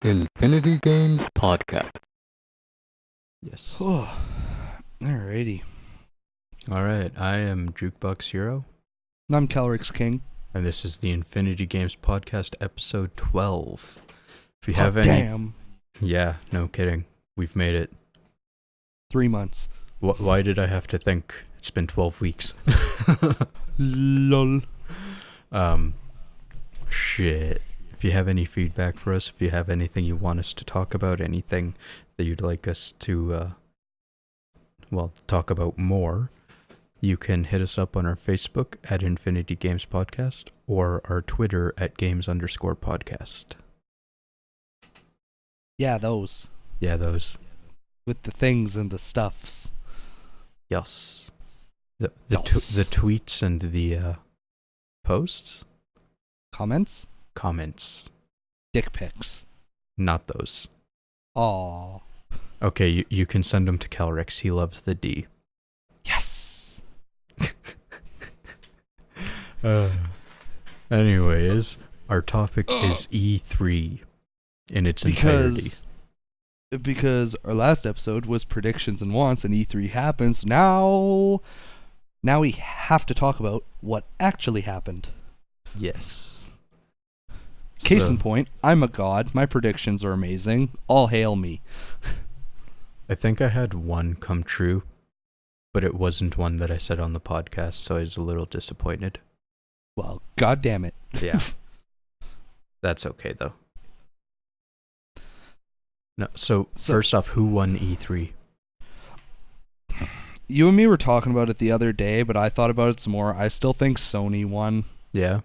Infinity Games Podcast. Yes. Oh, alrighty. Alright, I am Jukeboxhero, I'm KelryxsKing. and this is the Infinity Games Podcast, episode 12. If you Oh, have any... damn. Yeah, no kidding. We've made it. 3 months. Why did I have to think it's been 12 weeks? Lol. Shit. If you have any feedback for us, if you have anything you want us to talk about, anything that you'd like us to, talk about more, you can hit us up on our Facebook at Infinity Games Podcast or our Twitter at Games_podcast. Yeah, those. Yeah, those. With the things and the stuffs. Yes. The Yes. the tweets and the posts? Comments? Comments. Dick pics. Not those. Aw. Okay, you can send them to Kelryx. He loves the D. Yes. Anyways, our topic is E3 in its entirety. Because our last episode was predictions and wants, and E3 happens. Now we have to talk about what actually happened. Yes. Case in point, I'm a god. My predictions are amazing. All hail me. I think I had one come true, but it wasn't one that I said on the podcast, so I was a little disappointed. Well, god damn it. Yeah. That's okay, though. No, so first off, who won E3? You and me were talking about it the other day, but I thought about it some more. I still think Sony won. Yeah?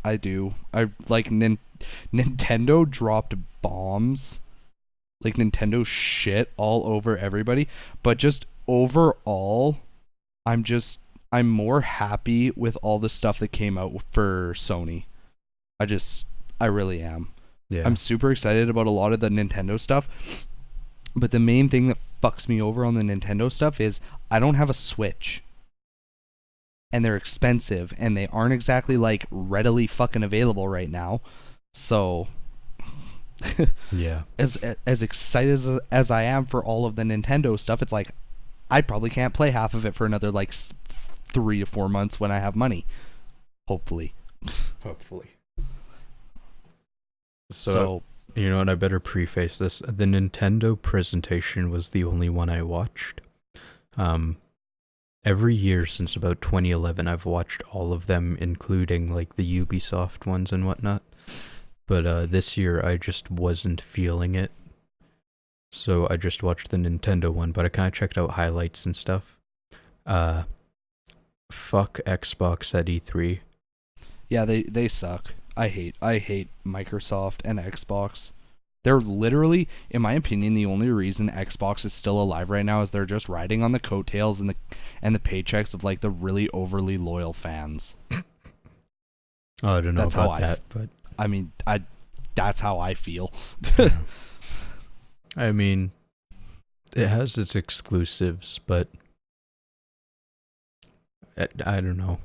I do. I like Nintendo dropped bombs. Like Nintendo shit all over everybody, but just overall I'm more happy with all the stuff that came out for Sony. I really am. Yeah. I'm super excited about a lot of the Nintendo stuff, but the main thing that fucks me over on the Nintendo stuff is I don't have a Switch. And they're expensive, and they aren't exactly, like, readily fucking available right now. So, yeah. As excited as I am for all of the Nintendo stuff, it's like, I probably can't play half of it for another, like, 3 to 4 months when I have money. Hopefully. So, you know what, I better preface this. The Nintendo presentation was the only one I watched. Every year since about 2011, I've watched all of them, including like the Ubisoft ones and whatnot. But this year, I just wasn't feeling it. So I just watched the Nintendo one, but I kind of checked out highlights and stuff. Fuck Xbox at E3. yeah, they suck. I hate Microsoft and Xbox. They're literally, in my opinion, the only reason Xbox is still alive right now is they're just riding on the coattails and the paychecks of like the really overly loyal fans. Oh, I don't know about that, but I mean, that's how I feel. I mean, it has its exclusives, but I don't know.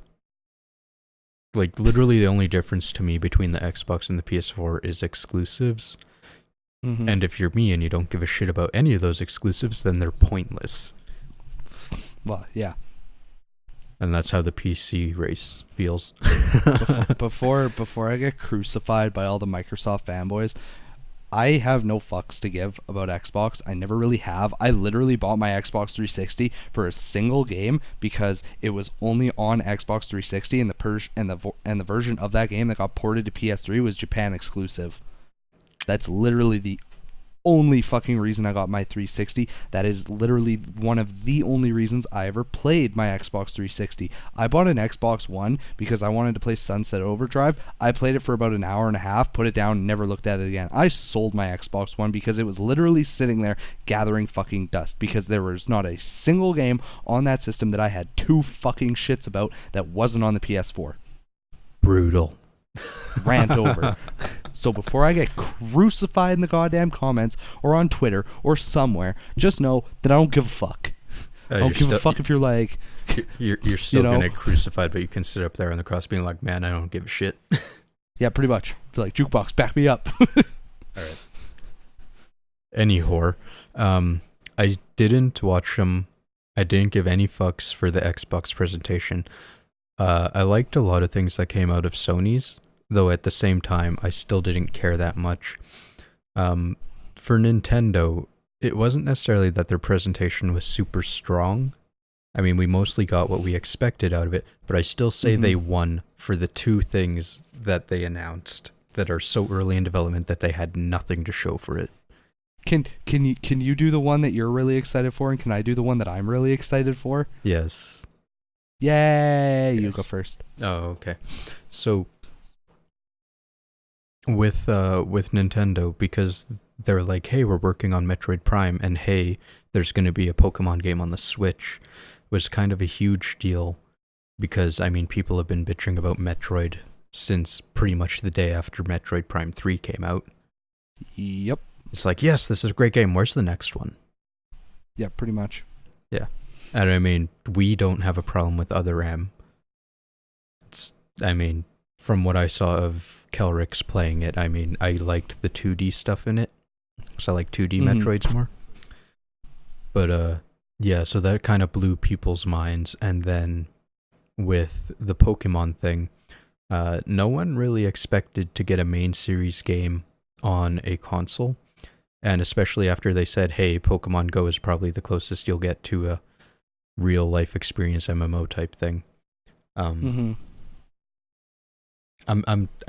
Like, literally the only difference to me between the Xbox and the PS4 is exclusives. Mm-hmm. And if you're me and you don't give a shit about any of those exclusives, then they're pointless. Well, yeah. And that's how the PC race feels. Before I get crucified by all the Microsoft fanboys, I have no fucks to give about Xbox. I never really have. I literally bought my Xbox 360 for a single game because it was only on Xbox 360, and the version of that game that got ported to PS3 was Japan exclusive. That's literally the only fucking reason I got my 360. That is literally one of the only reasons I ever played my Xbox 360. I bought an Xbox One because I wanted to play Sunset Overdrive. I played it for about an hour and a half, put it down, and never looked at it again. I sold my Xbox One because it was literally sitting there gathering fucking dust because there was not a single game on that system that I had two fucking shits about that wasn't on the PS4. Brutal. Rant over. So before I get crucified in the goddamn comments or on Twitter or somewhere, just know that I don't give a fuck. I don't give a fuck if you're like... You're still going to get crucified, but you can sit up there on the cross being like, man, I don't give a shit. Yeah, pretty much. Be like, Jukebox, back me up. Alright. any whore. I didn't watch them. I didn't give any fucks for the Xbox presentation. I liked a lot of things that came out of Sony's, though at the same time, I still didn't care that much. For Nintendo, it wasn't necessarily that their presentation was super strong. I mean, we mostly got what we expected out of it, but I still say they won for the two things that they announced that are so early in development that they had nothing to show for it. Can you do the one that you're really excited for, and can I do the one that I'm really excited for? Yes. Yay! You go first. Oh, okay. So with Nintendo, because they're like, hey, we're working on Metroid Prime, and hey, there's going to be a Pokemon game on the Switch, was kind of a huge deal, because I mean, people have been bitching about Metroid since pretty much the day after Metroid Prime 3 came out. Yep. It's like, yes, this is a great game. Where's the next one? Yeah, pretty much. Yeah. And I mean, we don't have a problem with Other M. I mean, from what I saw of Kelryx playing it, I mean, I liked the 2D stuff in it. Because I like 2D Metroids more. But, yeah, so that kind of blew people's minds. And then with the Pokemon thing, no one really expected to get a main series game on a console. And especially after they said, hey, Pokemon Go is probably the closest you'll get to a real life experience MMO type thing. I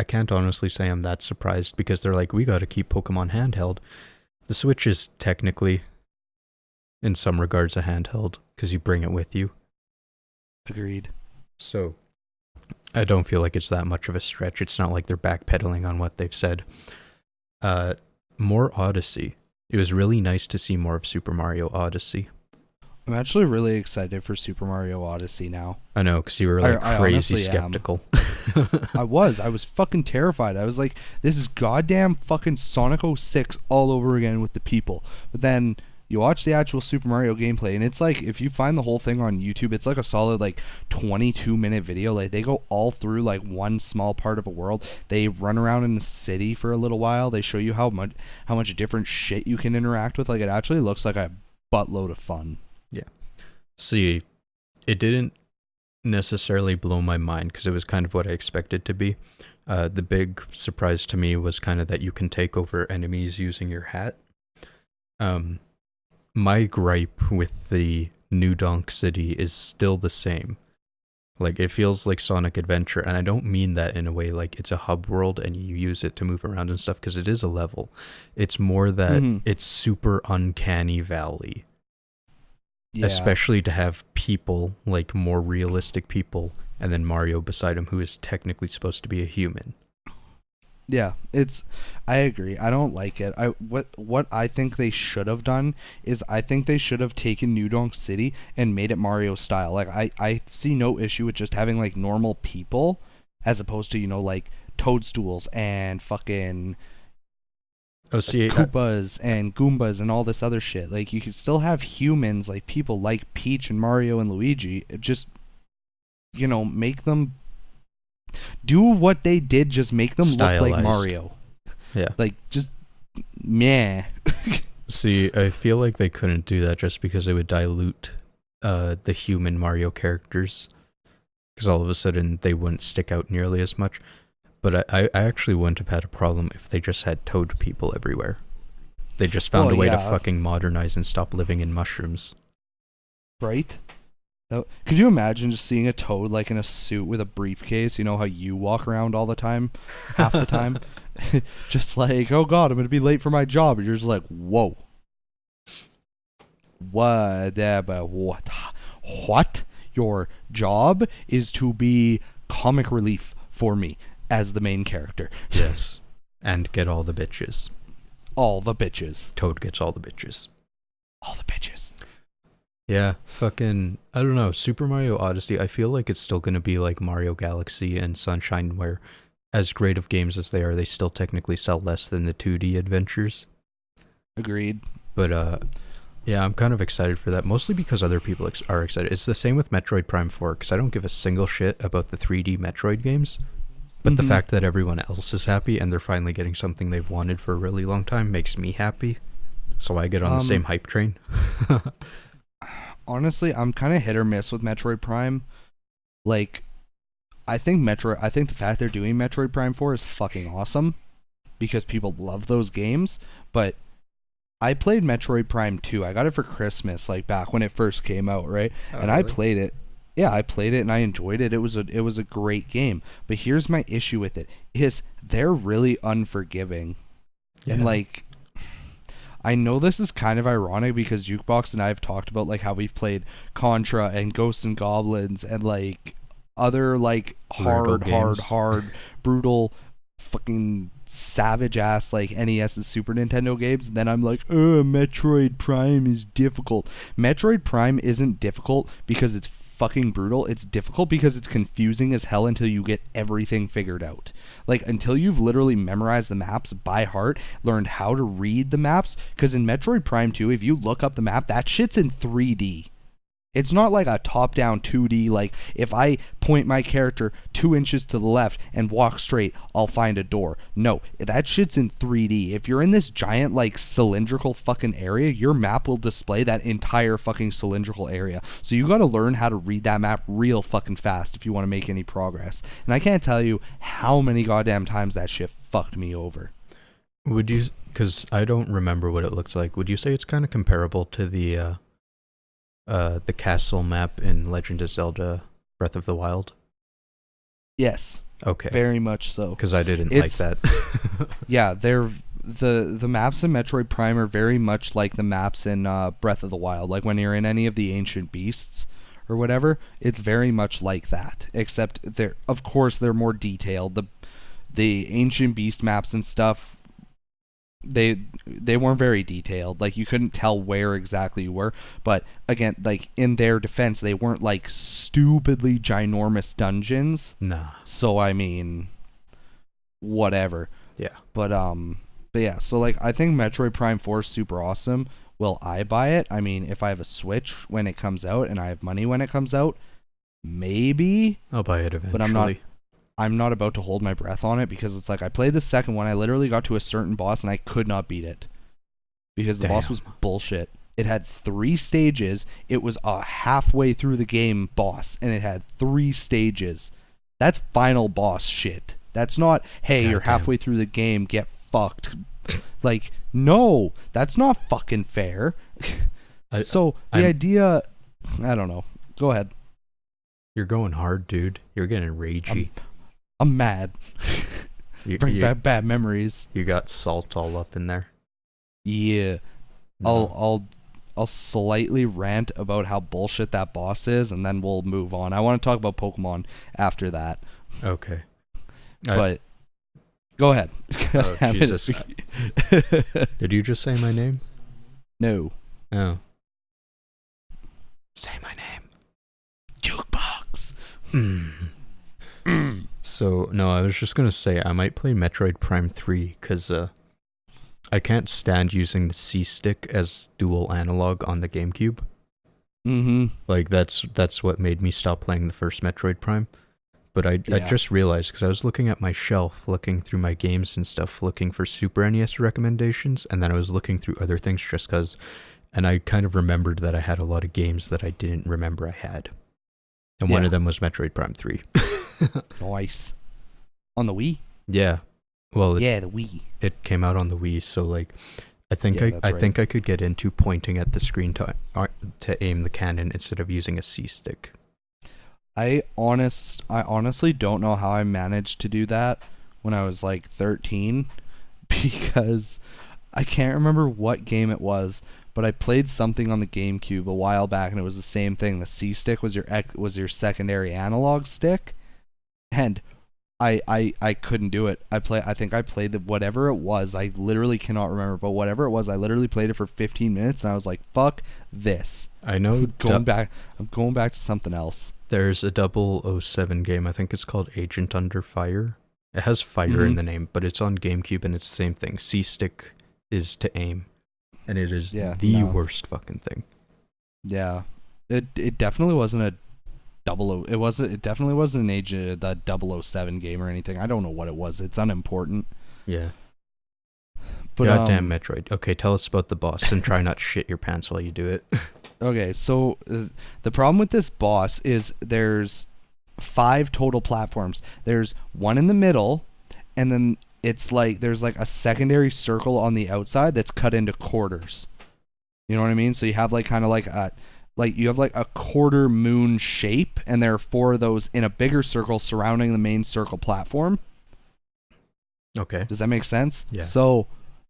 can't honestly say I'm that surprised, because they're like, we got to keep Pokemon handheld. The Switch is technically, in some regards, a handheld, because you bring it with you. Agreed. So I don't feel like it's that much of a stretch. It's not like they're backpedaling on what they've said. More Odyssey. It was really nice to see more of Super Mario Odyssey. I'm actually really excited for Super Mario Odyssey now. I know, because you were like crazy skeptical. I was fucking terrified. I was like, this is goddamn fucking Sonic 06 all over again with the people. But then you watch the actual Super Mario gameplay, and it's like, if you find the whole thing on YouTube, it's like a solid like 22-minute video. Like, they go all through like one small part of a world. They run around in the city for a little while. They show you how much different shit you can interact with. Like, it actually looks like a buttload of fun. Yeah. See, it didn't necessarily blow my mind, because it was kind of what I expected to be. The big surprise to me was kind of that you can take over enemies using your hat. My gripe with the New Donk City is still the same. Like, it feels like Sonic Adventure, and I don't mean that in a way like it's a hub world and you use it to move around and stuff, because it is a level. It's more that it's super uncanny valley. Yeah. Especially to have people, like more realistic people, and then Mario beside him, who is technically supposed to be a human. Yeah, I agree. I don't like it. What I think they should have done is, I think they should have taken New Donk City and made it Mario style. Like, I see no issue with just having like normal people, as opposed to, you know, like toadstools and fucking Koopas and Goombas and all this other shit. Like, you could still have humans, like people like Peach and Mario and Luigi. Just, you know, make them do what they did, just make them stylized. Look like Mario. Yeah. Like, just meh. See, I feel like they couldn't do that just because it would dilute the human Mario characters, because all of a sudden they wouldn't stick out nearly as much. But I actually wouldn't have had a problem if they just had toad people everywhere. They just found a way to fucking modernize and stop living in mushrooms. Right? Could you imagine just seeing a toad like in a suit with a briefcase? You know how you walk around all the time, half the time? Just like, oh god, I'm going to be late for my job. And you're just like, whoa. What? Your job is to be comic relief for me as the main character. Yes. And get all the bitches. All the bitches. Toad gets all the bitches. All the bitches. Yeah, fucking, I don't know, Super Mario Odyssey, I feel like it's still going to be like Mario Galaxy and Sunshine, where, as great of games as they are, they still technically sell less than the 2D adventures. Agreed. But, yeah, I'm kind of excited for that, mostly because other people are excited. It's the same with Metroid Prime 4, because I don't give a single shit about the 3D Metroid games, but the fact that everyone else is happy and they're finally getting something they've wanted for a really long time makes me happy. So I get on the same hype train. Honestly, I'm kind of hit or miss with Metroid Prime. Like, I think the fact they're doing Metroid Prime 4 is fucking awesome because people love those games, but I played Metroid Prime 2. I got it for Christmas, like back when it first came out, right? Oh, and really? I played it. Yeah, I played it and I enjoyed it. It was a great game. But here's my issue with it: is they're really unforgiving. Yeah. And like, I know this is kind of ironic because Jukebox and I have talked about like how we've played Contra and Ghosts and Goblins and like other like hard, brutal, fucking savage ass like NES and Super Nintendo games. And then I'm like, Metroid Prime is difficult. Metroid Prime isn't difficult because it's fucking brutal. It's difficult because it's confusing as hell until you get everything figured out. Like, until you've literally memorized the maps by heart, learned how to read the maps. Because in Metroid Prime 2, if you look up the map, that shit's in 3D. It's not like a top-down 2D, like, if I point my character 2 inches to the left and walk straight, I'll find a door. No, that shit's in 3D. If you're in this giant, like, cylindrical fucking area, your map will display that entire fucking cylindrical area. So you gotta learn how to read that map real fucking fast if you want to make any progress. And I can't tell you how many goddamn times that shit fucked me over. Would you, because I don't remember what it looks like, would you say it's kind of comparable to the castle map in Legend of Zelda Breath of the Wild? Yes. Okay. Very much so. Because I didn't like that. Yeah, they're the maps in Metroid Prime are very much like the maps in Breath of the Wild. Like when you're in any of the ancient beasts or whatever, it's very much like that. Except they're more detailed. The ancient beast maps and stuff, they weren't very detailed. Like, you couldn't tell where exactly you were. But again, like, in their defense, they weren't like stupidly ginormous dungeons. Nah. So I mean, whatever. Yeah. But yeah, so like, I think Metroid Prime 4 is super awesome. Will I buy it? I mean, if I have a Switch when it comes out and I have money when it comes out, maybe. I'll buy it eventually. But I'm not about to hold my breath on it because it's like, I played the second one, I literally got to a certain boss and I could not beat it because the boss was bullshit. It had 3 stages. It was a halfway through the game boss and it had 3 stages. That's final boss shit. That's not, hey, you're halfway through the game, get fucked. Like, no, that's not fucking fair. So the idea, I don't know. Go ahead. You're going hard, dude. You're getting ragey. I'm mad. Bring back bad memories. You got salt all up in there. Yeah. No. I'll slightly rant about how bullshit that boss is, and then we'll move on. I want to talk about Pokemon after that. Okay. But go ahead. Oh, Jesus. Did you just say my name? No. Oh. Say my name. Jukebox. So, no, I was just going to say I might play Metroid Prime 3 because I can't stand using the C-stick as dual analog on the GameCube. Mm-hmm. Like, that's what made me stop playing the first Metroid Prime. But I just realized, because I was looking at my shelf, looking through my games and stuff, looking for Super NES recommendations, and then I was looking through other things just because, and I kind of remembered that I had a lot of games that I didn't remember I had. And one of them was Metroid Prime 3. Nice. On the Wii? Yeah. Well, the Wii. It came out on the Wii, so like, I think think I could get into pointing at the screen to aim the cannon instead of using a C-stick. I honestly don't know how I managed to do that when I was like 13 because I can't remember what game it was, but I played something on the GameCube a while back and it was the same thing. The C-stick was your secondary analog stick, and I couldn't do it. I think I played whatever it was. I literally cannot remember, but whatever it was, I literally played it for 15 minutes and I was like, fuck this. I know. I'm going back to something else. There's a 007 game, I think it's called Agent Under Fire. It has fire in the name, but it's on GameCube and it's the same thing. C-stick is to aim, and it is the worst fucking thing. Yeah, it definitely wasn't a it definitely wasn't an Agent the 007 game or anything. I don't know what it was. It's unimportant. Yeah. But, Goddamn Metroid. Okay, tell us about the boss and try not to shit your pants while you do it. Okay, so the problem with this boss is there's 5 total platforms. There's one in the middle, and then it's like there's like a secondary circle on the outside that's cut into quarters. You know what I mean? So you have like kind of like you have like a quarter moon shape, and there are 4 of those in a bigger circle surrounding the main circle platform. Okay. Does that make sense? Yeah. So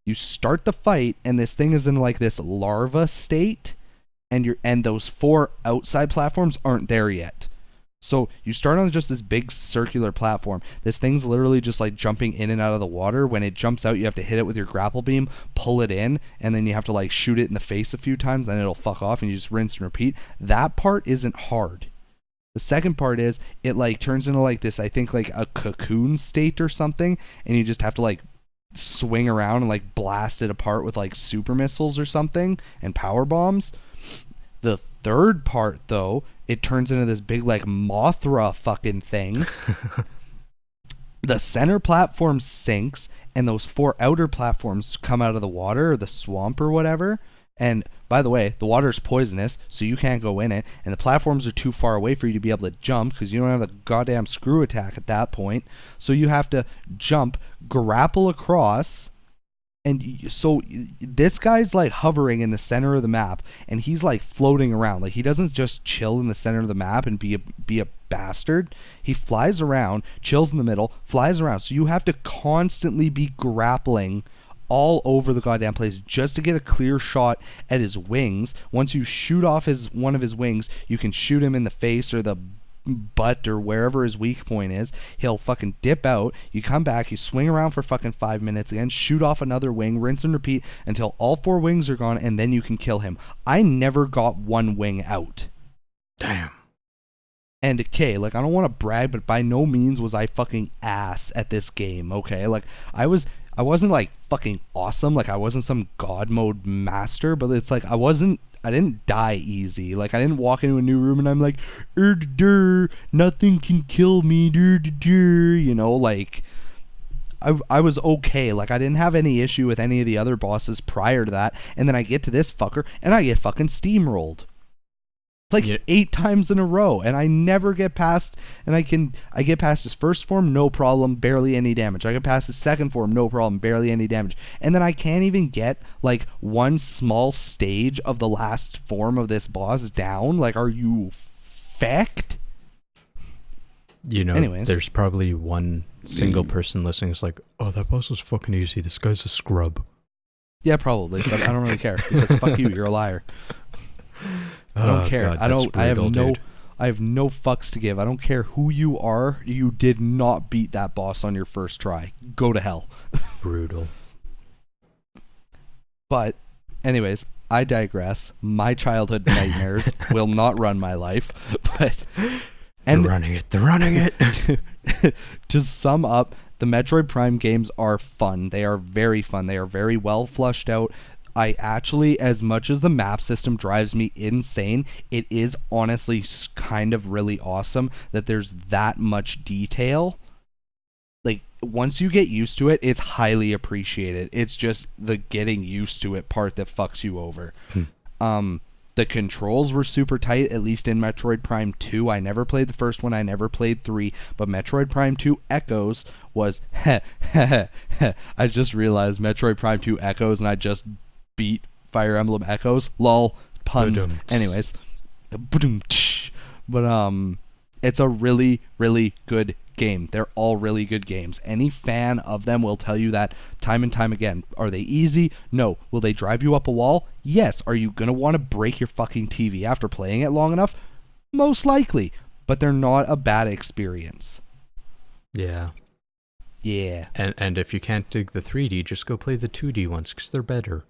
you start the fight, and this thing is in like this larva state, and those 4 outside platforms aren't there yet. So you start on just this big circular platform. This thing's literally just like jumping in and out of the water. When it jumps out, you have to hit it with your grapple beam, pull it in, and then you have to like shoot it in the face a few times, then it'll fuck off, and you just rinse and repeat. That part isn't hard. The second part is it like turns into like this, I think like a cocoon state or something, and you just have to like swing around and like blast it apart with like super missiles or something and power bombs. The third part, though, it turns into this big like Mothra fucking thing. The center platform sinks, and those 4 outer platforms come out of the water or the swamp or whatever. And by the way, the water's poisonous, so you can't go in it, and the platforms are too far away for you to be able to jump because you don't have the goddamn screw attack at that point. So you have to jump, grapple across, and so this guy's like hovering in the center of the map, and he's like floating around. Like he doesn't just chill in the center of the map and be a bastard. He flies around, chills in the middle, flies around. So you have to constantly be grappling all over the goddamn place just to get a clear shot at his wings. Once you shoot off one of his wings, you can shoot him in the face or the butt or wherever his weak point is. He'll fucking dip out, you come back, you swing around for fucking 5 minutes again, shoot off another wing, rinse and repeat until all 4 wings are gone, and then you can kill him. I never got 1 wing out. Damn. And okay, like I don't want to brag, but by no means was I fucking ass at this game, okay? Like I wasn't like fucking awesome, like I wasn't some god mode master, but it's like I didn't die easy. Like I didn't walk into a new room and I'm like, nothing can kill me, you know, like I was okay. Like I didn't have any issue with any of the other bosses prior to that, and then I get to this fucker and I get fucking steamrolled. Like 8 times in a row, and I never get past, and I get past his first form, no problem, barely any damage. I get past his second form, no problem, barely any damage. And then I can't even get like one small stage of the last form of this boss down. Like, are you fecked? You know, anyways, there's probably one single person listening who's like, oh, that boss was fucking easy. This guy's a scrub. Yeah, probably, but I don't really care because fuck you, you're a liar. I don't care. God, I have no fucks to give. I don't care who you are. You did not beat that boss on your first try. Go to hell. Brutal. But anyways, I digress. My childhood nightmares will not run my life. But They're running it. To sum up, the Metroid Prime games are fun. They are very fun. They are very well flushed out. I actually, as much as the map system drives me insane, it is honestly kind of really awesome that there's that much detail. Like, once you get used to it, it's highly appreciated. It's just the getting used to it part that fucks you over. The controls were super tight, at least in Metroid Prime 2. I never played the first one, I never played 3, but Metroid Prime 2 Echoes was I just realized Metroid Prime 2 Echoes, and I just beat Fire Emblem Echoes. Lol. Puns. Anyways. But it's a really, really good game. They're all really good games. Any fan of them will tell you that time and time again. Are they easy? No. Will they drive you up a wall? Yes. Are you going to want to break your fucking TV after playing it long enough? Most likely. But they're not a bad experience. Yeah. Yeah. And if you can't dig the 3D, just go play the 2D ones because they're better.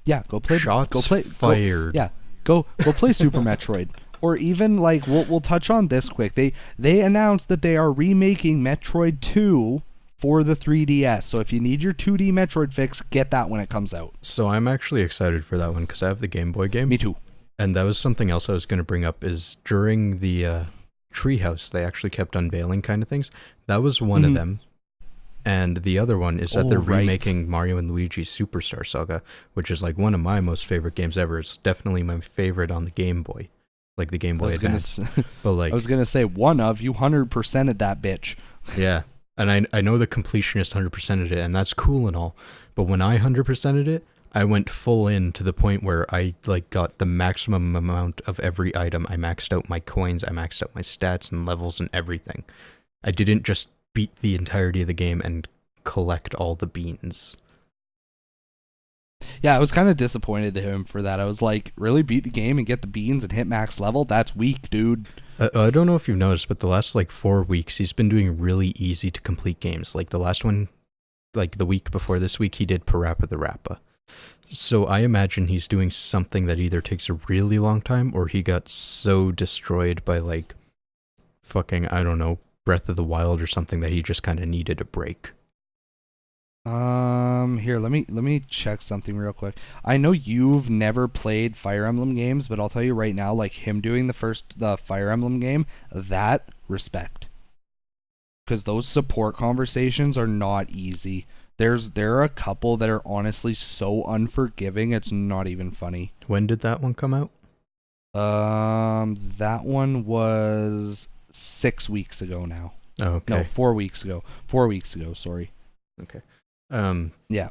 Yeah, go play. Shots fired. Go play Super Metroid. Or even like we'll touch on this quick. They announced that they are remaking Metroid 2 for the 3DS. So if you need your 2D Metroid fix, get that when it comes out. So I'm actually excited for that one because I have the Game Boy game. Me too. And that was something else I was going to bring up is during the Treehouse, they actually kept unveiling kind of things. That was one of them. And the other one is that they're right. remaking Mario and Luigi's Superstar Saga, which is like one of my most favorite games ever. It's definitely my favorite on the Game Boy, like the Game Boy Advance. But like, I was gonna say one of you 100%ed that bitch. Yeah, and I know the completionist 100%ed it, and that's cool and all. But when I 100%ed it, I went full in to the point where I like got the maximum amount of every item. I maxed out my coins, I maxed out my stats and levels and everything. I didn't just beat the entirety of the game and collect all the beans. Yeah, I was kind of disappointed to him for that. I was like, really beat the game and get the beans and hit max level? That's weak, dude. I don't know if you've noticed, but the last like 4 weeks, he's been doing really easy to complete games. Like the last one, like the week before this week, he did Parappa the Rappa. So I imagine he's doing something that either takes a really long time or he got so destroyed by like fucking, I don't know, Breath of the Wild or something that he just kind of needed a break. Here, let me check something real quick. I know you've never played Fire Emblem games, but I'll tell you right now, like him doing the Fire Emblem game, that respect. Because those support conversations are not easy. There are a couple that are honestly so unforgiving, it's not even funny. When did that one come out? That one was 6 weeks ago now. Oh, okay. No, 4 weeks ago. 4 weeks ago, sorry. Okay. Yeah.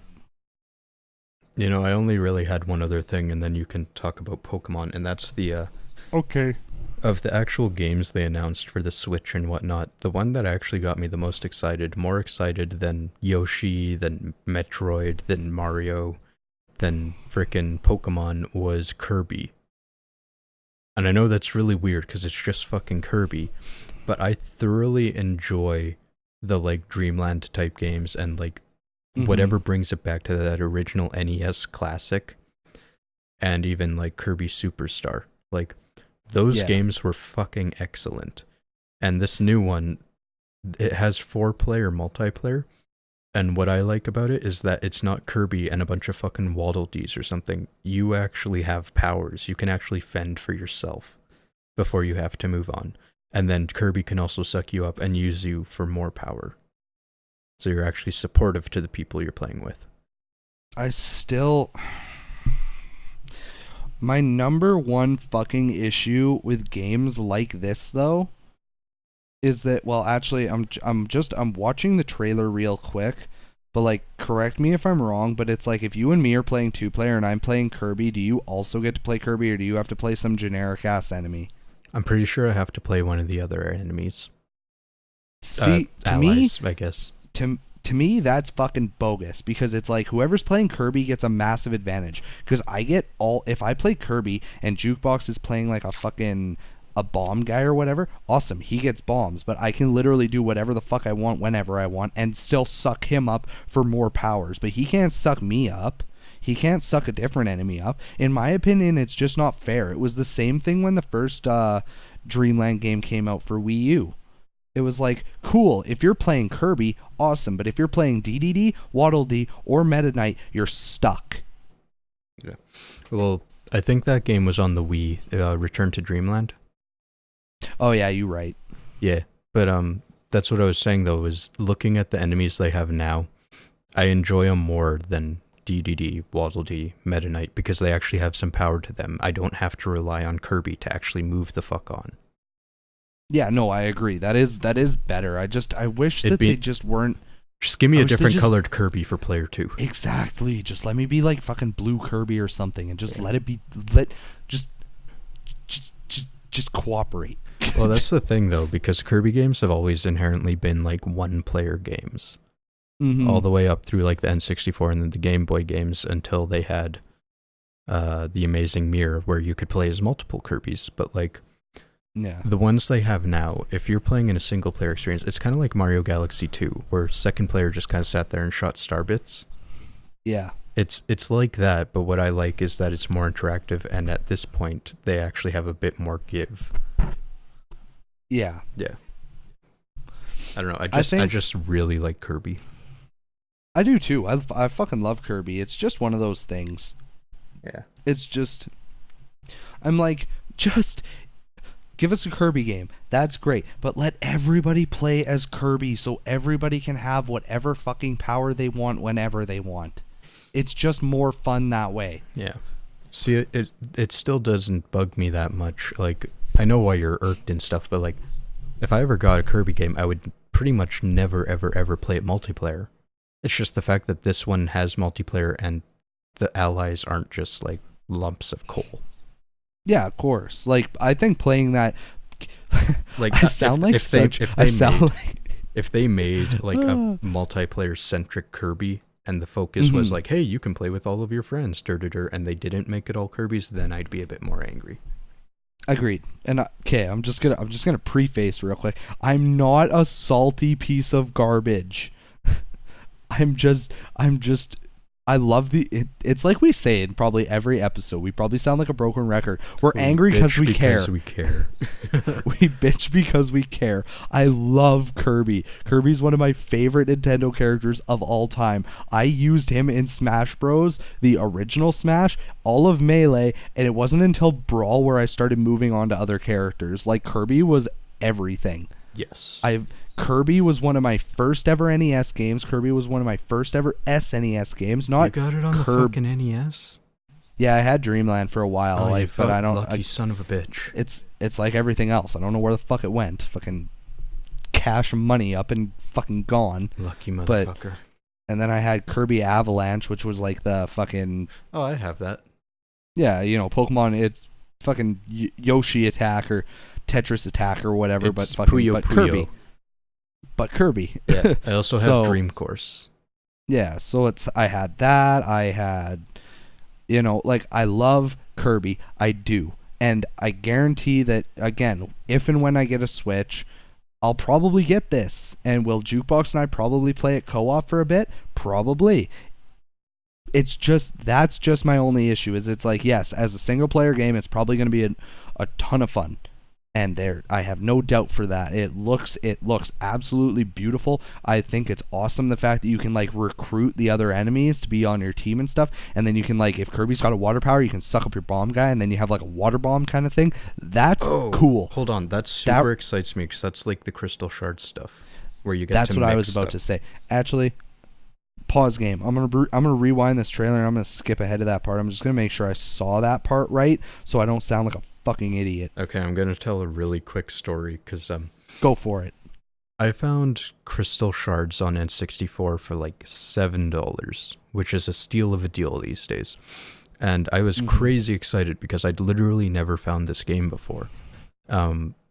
You know, I only really had one other thing, and then you can talk about Pokemon, and that's the, Okay. of the actual games they announced for the Switch and whatnot, the one that actually got me the most excited, more excited than Yoshi, than Metroid, than Mario, than frickin' Pokemon, was Kirby. And I know that's really weird because it's just fucking Kirby, but I thoroughly enjoy the like Dreamland type games and like whatever brings it back to that original NES classic, and even like Kirby Superstar. Like those games were fucking excellent. And this new one, it has 4-player multiplayer. And what I like about it is that it's not Kirby and a bunch of fucking Waddle Dees or something. You actually have powers. You can actually fend for yourself before you have to move on. And then Kirby can also suck you up and use you for more power. So you're actually supportive to the people you're playing with. My number one fucking issue with games like this, though, is that, well, actually, I'm watching the trailer real quick, but like, correct me if I'm wrong, but it's like if you and me are playing 2-player and I'm playing Kirby, do you also get to play Kirby, or do you have to play some generic ass enemy? I'm pretty sure I have to play one of the other enemies. See, to allies, me, I guess. To me, that's fucking bogus, because it's like whoever's playing Kirby gets a massive advantage. Because if I play Kirby and Jukebox is playing like a bomb guy or whatever, awesome, he gets bombs, but I can literally do whatever the fuck I want whenever I want and still suck him up for more powers. But he can't suck me up. He can't suck a different enemy up. In my opinion, it's just not fair. It was the same thing when the first Dreamland game came out for Wii U. It was like, cool, if you're playing Kirby, awesome, but if you're playing DDD, Waddle Dee, or Meta Knight, you're stuck. Yeah. Well, I think that game was on the Wii, Return to Dreamland. Oh yeah, you're right. Yeah, but that's what I was saying though, is looking at the enemies they have now, I enjoy them more than DDD, Waddle Dee, Meta Knight, because they actually have some power to them. I don't have to rely on Kirby to actually move the fuck on. Yeah, no, I agree. That is better. I wish they just weren't. Just give me a different colored Kirby for player 2. Exactly. Just let me be like fucking blue Kirby or something, and just let it be. Just cooperate. Well, that's the thing though, because Kirby games have always inherently been like one-player games, all the way up through like the N64 and then the Game Boy games until they had the Amazing Mirror, where you could play as multiple Kirbys. But like. Yeah. The ones they have now, if you're playing in a single player experience, it's kind of like Mario Galaxy 2, where second player just kind of sat there and shot star bits. Yeah. It's like that, but what I like is that it's more interactive, and at this point, they actually have a bit more give. Yeah. Yeah. I don't know. I just really like Kirby. I do too. I fucking love Kirby. It's just one of those things. Yeah. It's just, I'm like, just Give us a Kirby game. That's great. But let everybody play as Kirby so everybody can have whatever fucking power they want whenever they want. It's just more fun that way. Yeah. See, it still doesn't bug me that much. Like, I know why you're irked and stuff, but like, if I ever got a Kirby game, I would pretty much never, ever, ever play it multiplayer. It's just the fact that this one has multiplayer and the allies aren't just like lumps of coal. Yeah, of course. Like, I think playing that, like, I sound like such. If they made like a multiplayer-centric Kirby, and the focus was like, hey, you can play with all of your friends, and they didn't make it all Kirbys, then I'd be a bit more angry. Agreed. And okay, I'm just gonna preface real quick. I'm not a salty piece of garbage. I love it's like we say in probably every episode. We probably sound like a broken record. We're angry because we care. We care. We bitch because we care. I love Kirby. Kirby's one of my favorite Nintendo characters of all time. I used him in Smash Bros, the original Smash, all of Melee, and it wasn't until Brawl where I started moving on to other characters. Like, Kirby was everything. Yes. Kirby was one of my first ever NES games. Kirby was one of my first ever SNES games. You got it on the fucking NES? Yeah, I had Dreamland for a while. But I don't. Lucky son of a bitch. It's like everything else. I don't know where the fuck it went. Fucking cash money up and fucking gone. Lucky motherfucker. And then I had Kirby Avalanche, which was like the fucking. Oh, I have that. Yeah, Pokemon. It's fucking Yoshi Attack or Tetris Attack or whatever, it's but fucking Puyo but Puyo. Kirby. But Kirby. Yeah, I also have Dream Course. Yeah, so I had that. I had, I love Kirby. I do. And I guarantee that, again, if and when I get a Switch, I'll probably get this. And will Jukebox and I probably play it co-op for a bit? Probably. That's just my only issue, is it's like, yes, as a single player game, it's probably going to be a ton of fun. And I have no doubt for that. It looks absolutely beautiful. I think it's awesome the fact that you can like recruit the other enemies to be on your team and stuff, and then you can like, if Kirby's got a water power, you can suck up your bomb guy, and then you have like a water bomb kind of thing. That's cool. Hold on, that super excites me, because that's like the Crystal Shard stuff where you get. That's to what mix I was about to say. Actually, pause game. I'm gonna rewind this trailer and I'm gonna skip ahead of that part. I'm just gonna make sure I saw that part right, so I don't sound like a fucking idiot. Okay, I'm gonna tell a really quick story, because go for it. I found Crystal Shards on N64 for like $7, which is a steal of a deal these days. And I was crazy excited because I'd literally never found this game before.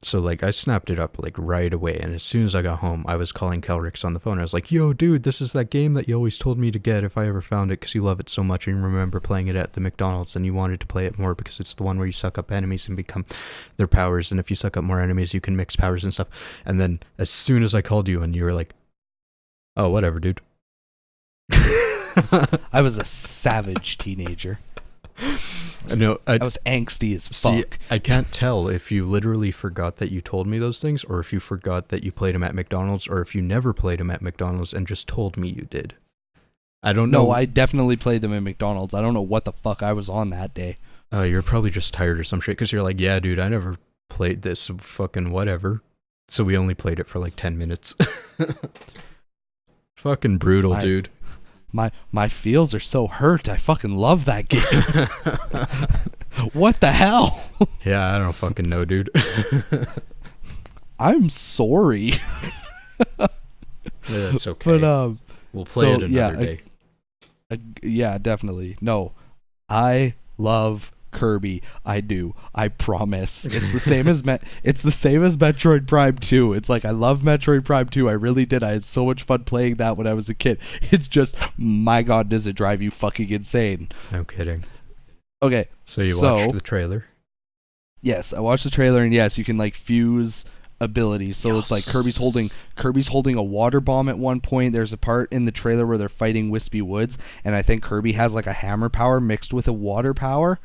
So like I snapped it up like right away, and as soon as I got home, I was calling Kelryx on the phone. I was like, yo dude, this is that game that you always told me to get if I ever found it, because you love it so much and you remember playing it at the McDonald's and you wanted to play it more because it's the one where you suck up enemies and become their powers, and if you suck up more enemies you can mix powers and stuff. And then as soon as I called you and you were like, oh whatever dude. I was a savage teenager. I was angsty as fuck. See, I can't tell if you literally forgot that you told me those things, or if you forgot that you played them at McDonald's, or if you never played them at McDonald's and just told me you did. I don't know. No, I definitely played them at McDonald's. I don't know what the fuck I was on that day. You're probably just tired or some shit, because you're like, yeah dude, I never played this, fucking whatever. So we only played it for like 10 minutes. Fucking brutal, dude. My feels are so hurt. I fucking love that game. What the hell? Yeah, I don't fucking know, dude. I'm sorry. Yeah, that's okay. But we'll play it another day. Yeah, definitely. No, I love Kirby. I do. I promise. It's the same as it's the same as Metroid Prime 2. It's like, I love Metroid Prime 2. I really did. I had so much fun playing that when I was a kid. It's just, my god, does it drive you fucking insane. No kidding. Okay. So you watched the trailer? Yes, I watched the trailer, and yes, you can like fuse abilities. So it's like Kirby's holding a water bomb at one point. There's a part in the trailer where they're fighting Wispy Woods, and I think Kirby has like a hammer power mixed with a water power.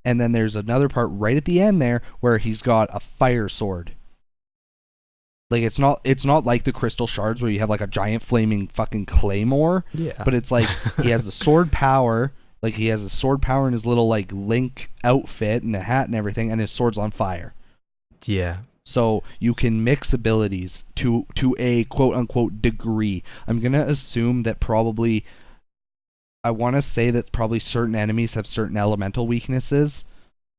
And then there's another part right at the end there where he's got a fire sword. Like, it's not like the Crystal Shards where you have like a giant flaming fucking claymore. Yeah. But it's like he has the sword power. Like, he has a sword power in his little like Link outfit and the hat and everything, and his sword's on fire. Yeah. So you can mix abilities to a quote-unquote degree. I'm going to assume that probably... I want to say that probably certain enemies have certain elemental weaknesses.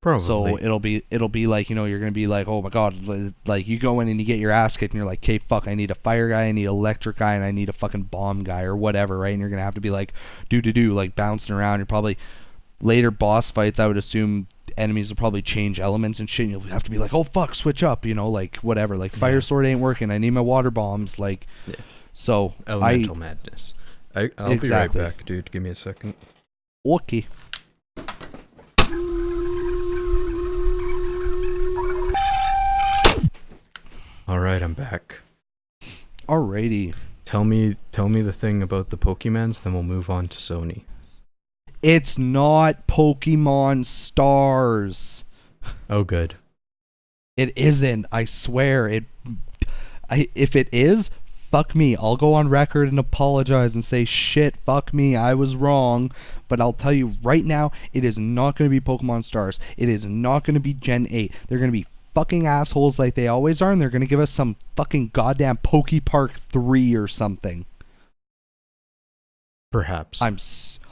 Probably. So it'll be like, you're going to be like, oh my god, like you go in and you get your ass kicked and you're like, okay, fuck, I need a fire guy, I need an electric guy, and I need a fucking bomb guy or whatever, right? And you're going to have to be like, like bouncing around. You're probably... Later boss fights, I would assume enemies will probably change elements and shit, and you'll have to be like, oh fuck, switch up, like whatever, like fire sword ain't working, I need my water bombs, like, so elemental madness. I'll be right back, dude. Give me a second. Okay. All right, I'm back. Alrighty. Tell me the thing about the Pokemons, then we'll move on to Sony. It's not Pokemon Stars. Oh, good. It isn't. I swear. If it is, fuck me. I'll go on record and apologize and say, shit, fuck me, I was wrong. But I'll tell you right now, it is not going to be Pokemon Stars. It is not going to be Gen 8. They're going to be fucking assholes like they always are, and they're going to give us some fucking goddamn Poke Park 3 or something. Perhaps.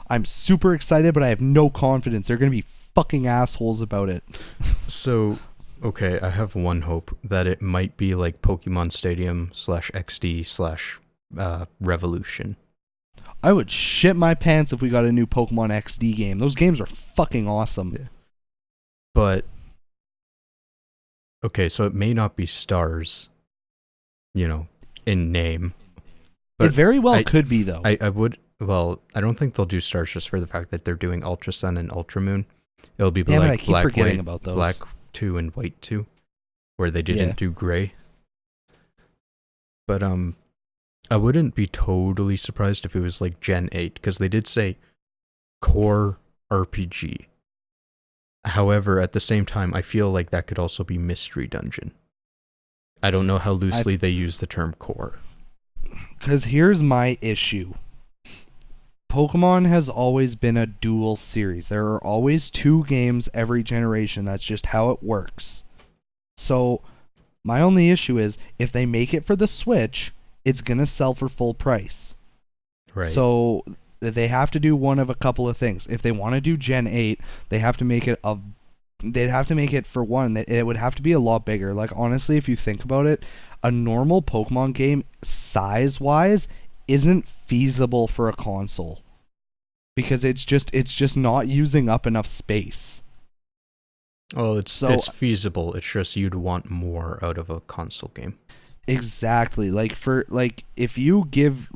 I'm super excited, but I have no confidence. They're going to be fucking assholes about it. So, okay, I have one hope that it might be like Pokemon Stadium /XD Revolution. I would shit my pants if we got a new Pokemon XD game. Those games are fucking awesome. Yeah. But, okay, so it may not be Stars, in name. But it very well could be, though. Well, I don't think they'll do Stars just for the fact that they're doing Ultra Sun and Ultra Moon. It'll be Damn like I keep Black, forgetting White, about those. Black 2 and White 2, where they didn't do Gray. But I wouldn't be totally surprised if it was like Gen 8, because they did say core RPG. However, at the same time, I feel like that could also be Mystery Dungeon. I don't know how loosely they use the term core. Because here's my issue. Pokemon has always been a dual series. There are always 2 games every generation. That's just how it works. So, my only issue is, if they make it for the Switch, it's going to sell for full price. Right. So, they have to do one of a couple of things. If they want to do Gen 8, they have to make it they'd have to make it, for one, it would have to be a lot bigger. Like, honestly, if you think about it, a normal Pokemon game, size-wise, isn't feasible for a console. Because it's just not using up enough space. Well, it's feasible. It's just you'd want more out of a console game. Exactly. If you give,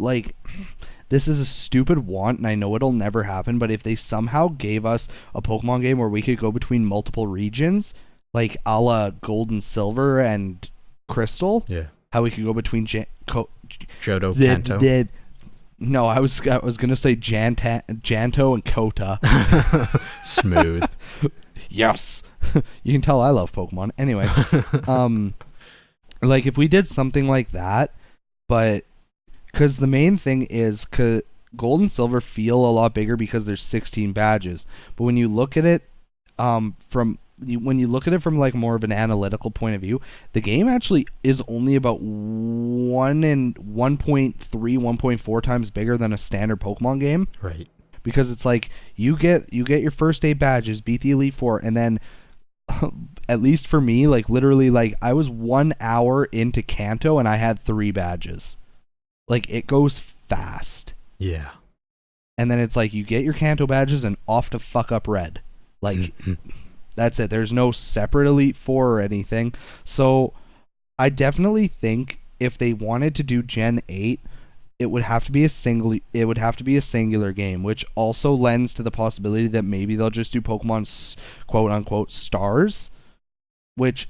this is a stupid want, and I know it'll never happen, but if they somehow gave us a Pokemon game where we could go between multiple regions, like a la Gold and Silver and Crystal, how we could go between Johto, Kanto. No, I was gonna say Janto and Kota. Smooth. Yes. You can tell I love Pokemon. Anyway, if we did something like that, but because the main thing is, Gold and Silver feel a lot bigger because there's 16 badges, but when you look at it from more of an analytical point of view, the game actually is only about 1.3, 1.4 times bigger than a standard Pokemon game. Right. Because it's like you get your first 8 badges, beat the Elite Four, and then at least for me, literally, I was 1 hour into Kanto and I had 3 badges. It goes fast. Yeah. And then it's you get your Kanto badges and off to fuck up Red. That's it. There's no separate Elite Four or anything. So I definitely think if they wanted to do Gen 8, it would have to be a singular game, which also lends to the possibility that maybe they'll just do Pokemon quote unquote Stars, which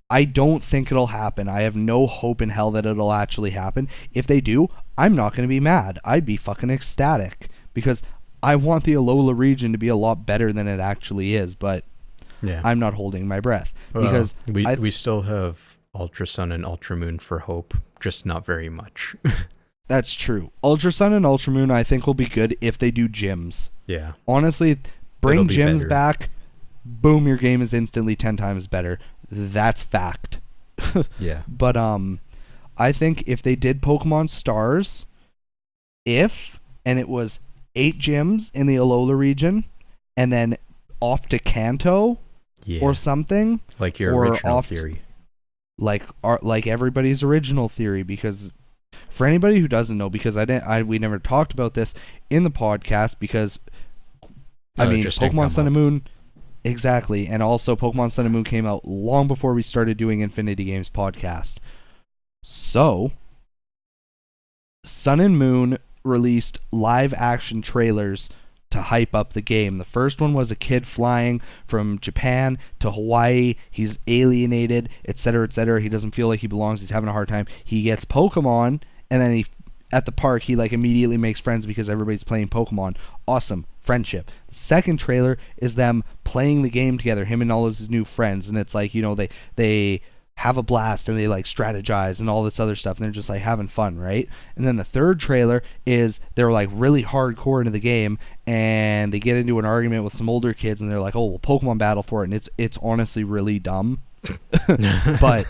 I don't think it'll happen. I have no hope in hell that it'll actually happen. If they do, I'm not going to be mad. I'd be fucking ecstatic because I want the Alola region to be a lot better than it actually is, but yeah. I'm not holding my breath because we still have Ultra Sun and Ultra Moon for hope, just not very much. That's true. Ultra Sun and Ultra Moon I think will be good if they do gyms. Yeah. Honestly, bring gyms back. Boom, your game is instantly 10 times better. That's fact. Yeah. But I think if they did Pokemon Stars, and it was 8 gyms in the Alola region, and then off to Kanto or something, like your or original off theory. Like everybody's original theory, because for anybody who doesn't know, because we never talked about this in the podcast, because Pokemon Sun and Moon, exactly, and also Pokemon Sun and Moon came out long before we started doing Infinity Games podcast. So Sun and Moon released live action trailers to hype up the game. The first one was a kid flying from Japan to Hawaii. He's alienated, etc., etc. He doesn't feel like he belongs. He's having a hard time. He gets Pokemon, and then at the park, he like immediately makes friends because everybody's playing Pokemon. Awesome. Friendship. The second trailer is them playing the game together, him and all of his new friends, and it's like, they have a blast and they like strategize and all this other stuff, and they're just like having fun, right? And then the third trailer is they're like really hardcore into the game, and they get into an argument with some older kids, and they're like, oh, we'll Pokemon battle for it, and it's honestly really dumb. but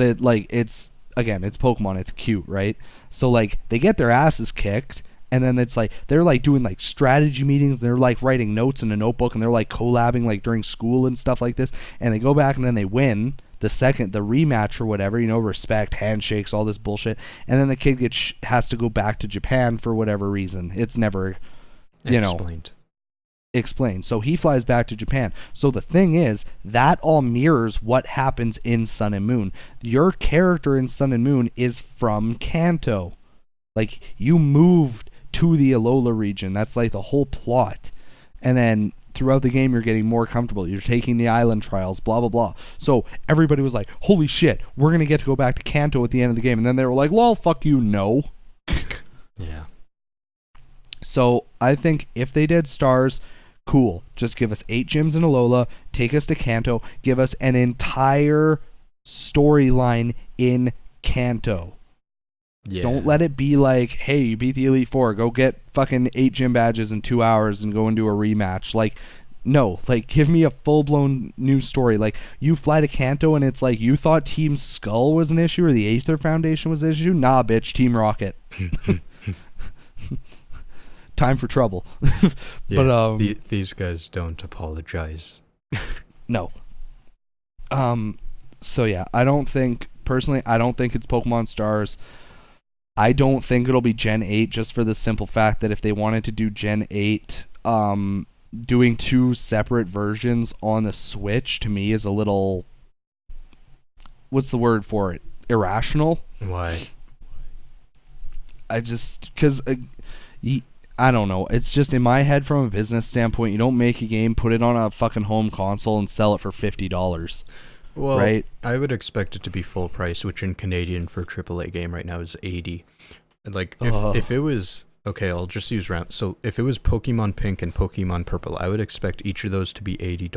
it's Pokemon, it's cute, right? So like they get their asses kicked, and then it's like they're like doing like strategy meetings, they're like writing notes in a notebook, and they're like collabing like during school and stuff like this, and they go back and then they win the rematch or whatever, respect, handshakes, all this bullshit, and then the kid has to go back to Japan for whatever reason. It's never explained. So he flies back to Japan. So the thing is, that all mirrors what happens in Sun and Moon. Your character in Sun and Moon is from Kanto. Like, you moved to the Alola region. That's like the whole plot. And then throughout the game, you're getting more comfortable. You're taking the island trials, blah, blah, blah. So everybody was like, holy shit, we're going to get to go back to Kanto at the end of the game. And then they were like, lol, fuck you, no. Yeah. So I think if they did Stars, cool. Just give us 8 gyms in Alola, take us to Kanto, give us an entire storyline in Kanto. Yeah. Don't let it be like, hey, you beat the Elite Four, go get fucking 8 gym badges in 2 hours and go and do a rematch. Like, no, like, give me a full-blown new story. Like, you fly to Kanto and it's like, you thought Team Skull was an issue or the Aether Foundation was an issue? Nah, bitch, Team Rocket. Time for trouble. But these guys don't apologize. No. So yeah, personally, I don't think it's Pokemon Stars. I don't think it'll be Gen 8, just for the simple fact that if they wanted to do Gen 8, doing 2 separate versions on the Switch, to me, is a little... What's the word for it? Irrational? Why? Because... I don't know. It's just in my head, from a business standpoint, you don't make a game, put it on a fucking home console, and sell it for $50. Well, right? I would expect it to be full price, which in Canadian for a AAA game right now is $80. Like, if it was... Okay, I'll just use round. So, if it was Pokemon Pink and Pokemon Purple, I would expect each of those to be $80.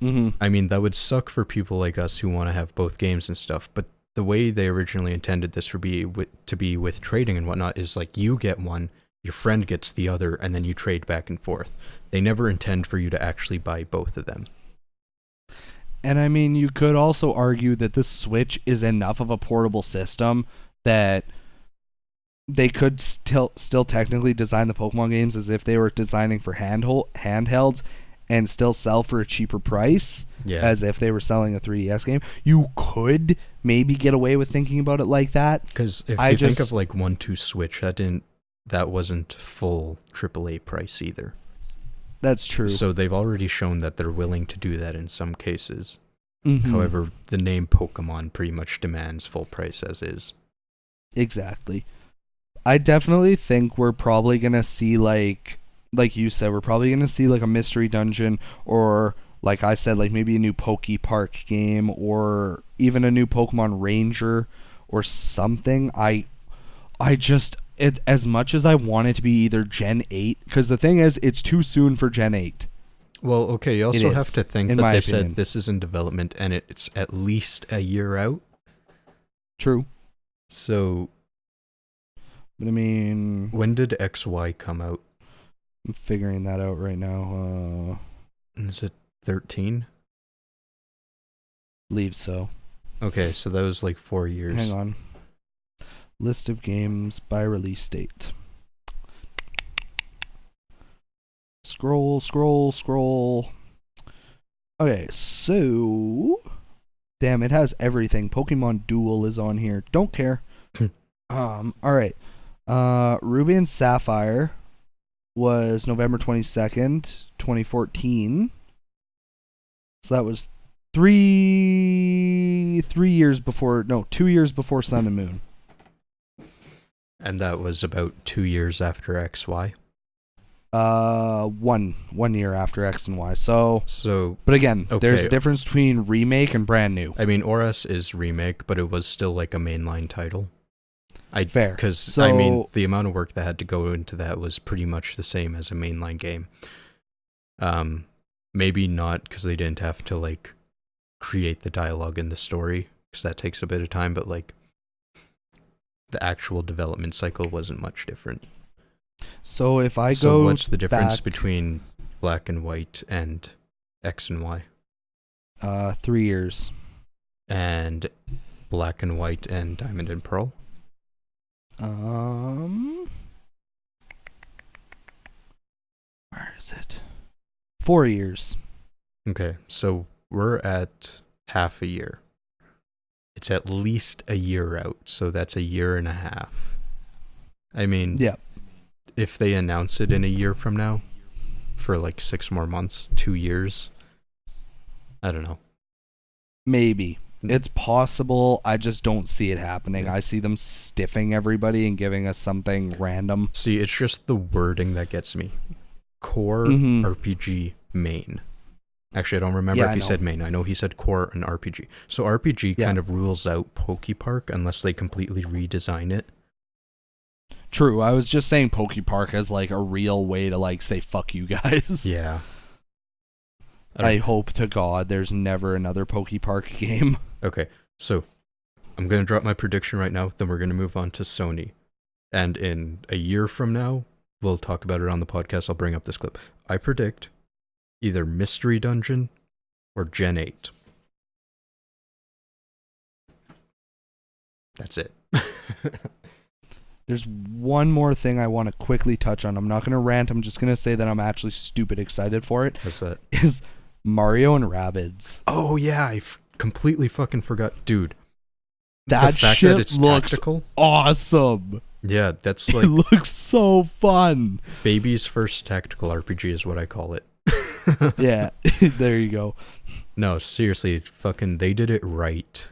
Mm-hmm. I mean, that would suck for people like us who want to have both games and stuff, but the way they originally intended this to be with trading and whatnot is like, you get one, your friend gets the other, and then you trade back and forth. They never intend for you to actually buy both of them. And I mean, you could also argue that the Switch is enough of a portable system that they could still technically design the Pokemon games as if they were designing for handhelds and still sell for a cheaper price, as if they were selling a 3DS game. You could maybe get away with thinking about it like that. Because if you think of like 1-2 Switch, that wasn't full AAA price either. That's true. So they've already shown that they're willing to do that in some cases. Mm-hmm. However, the name Pokemon pretty much demands full price as is. Exactly. I definitely think we're probably going to see, like you said, we're probably going to see like a mystery dungeon, or like I said, like maybe a new Poke Park game, or even a new Pokemon Ranger or something. As much as I want it to be either Gen 8, because the thing is, it's too soon for Gen 8. Well, okay, you also have to think that they opinion. said this is in development and it's at least a year out. True. So... But I mean... When did XY come out? I'm figuring that out right now. Is it 13? Leave so. Okay, so that was like 4 years. Hang on. List of games by release date. Scroll. Okay, so... Damn, it has everything. Pokemon Duel is on here. Don't care. Alright. Ruby and Sapphire was November 22nd, 2014. So that was 2 years before Sun and Moon. And that was about 2 years after XY. 1 year after X and Y. So but again, okay. There's a difference between remake and brand new. I mean, Oras is remake, but it was still like a mainline title. Fair. Because, I mean, the amount of work that had to go into that was pretty much the same as a mainline game. Maybe not because they didn't have to, like, create the dialogue in the story, because that takes a bit of time, but, like, the actual development cycle wasn't much different. So if I go So what's the difference back, between Black and White and X and Y? 3 years. And Black and White and Diamond and Pearl? Where is it? 4 years. Okay, so we're at half a year. It's at least a year out, so that's a year and a half. I mean, yeah. If they announce it in a year from now, for like 6 more months, 2 years, I don't know. Maybe. It's possible. I just don't see it happening. I see them stiffing everybody and giving us something random. See, it's just the wording that gets me. Core RPG main. Actually, I don't remember if he said main. I know he said core and RPG. So RPG kind of rules out PokePark unless they completely redesign it. True. I was just saying PokePark as like a real way to like say fuck you guys. Yeah. I hope to God there's never another PokePark game. Okay, so I'm going to drop my prediction right now, then we're going to move on to Sony. And in a year from now, we'll talk about it on the podcast. I'll bring up this clip. I predict either Mystery Dungeon or Gen 8. That's it. There's one more thing I want to quickly touch on. I'm not going to rant. I'm just going to say that I'm actually stupid excited for it. What's that? Is Mario and Rabbids. Oh, yeah. I completely fucking forgot. Dude. That the fact shit that it's looks tactical, awesome. Yeah, that's like... It looks so fun. Baby's first tactical RPG is what I call it. Yeah, there you go. No, seriously, it's fucking... They did it right.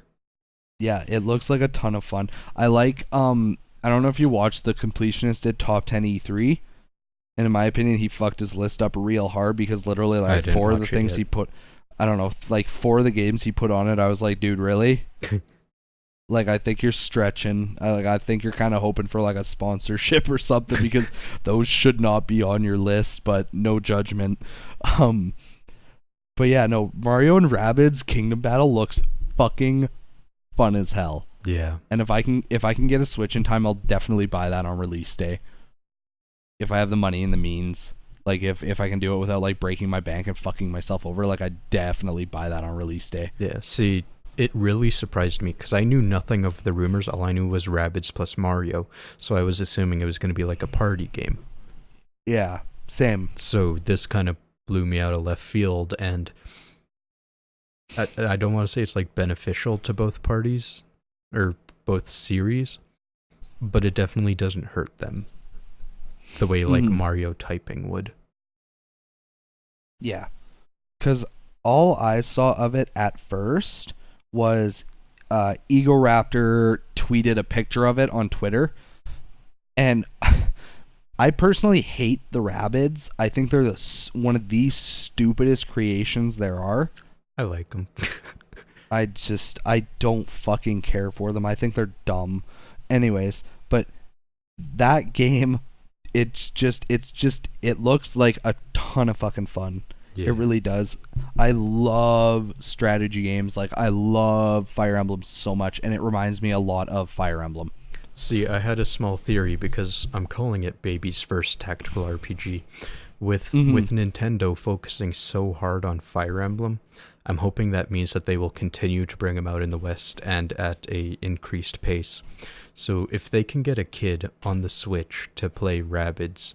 Yeah, it looks like a ton of fun. I like... I don't know if you watched the Completionist did top 10 E3, and in my opinion, he fucked his list up real hard because literally like 4 of the things he put, I don't know, like 4 of the games he put on it, I was like, dude, really? Like, I think you're stretching. I think you're kind of hoping for like a sponsorship or something because those should not be on your list, but no judgment. But yeah, no, Mario and Rabbids Kingdom Battle looks fucking fun as hell. Yeah. And if I can get a Switch in time, I'll definitely buy that on release day. If I have the money and the means. Like if I can do it without like breaking my bank and fucking myself over, like I definitely buy that on release day. Yeah, see, it really surprised me because I knew nothing of the rumors. All I knew was Rabbids plus Mario. So I was assuming it was going to be like a party game. Yeah, same. So this kind of blew me out of left field, and I don't want to say it's like beneficial to both parties or both series, but it definitely doesn't hurt them the way like Mario typing would. Yeah, because all I saw of it at first was Egoraptor tweeted a picture of it on Twitter, and I personally hate the Rabbids. I think they're one of the stupidest creations there are. I like them. I don't fucking care for them. I think they're dumb. Anyways, but that game, it looks like a ton of fucking fun. Yeah. It really does. I love strategy games. Like, I love Fire Emblem so much, and it reminds me a lot of Fire Emblem. See, I had a small theory because I'm calling it Baby's first tactical RPG. With Nintendo focusing so hard on Fire Emblem, I'm hoping that means that they will continue to bring them out in the West and at a increased pace. So if they can get a kid on the Switch to play Rabbids,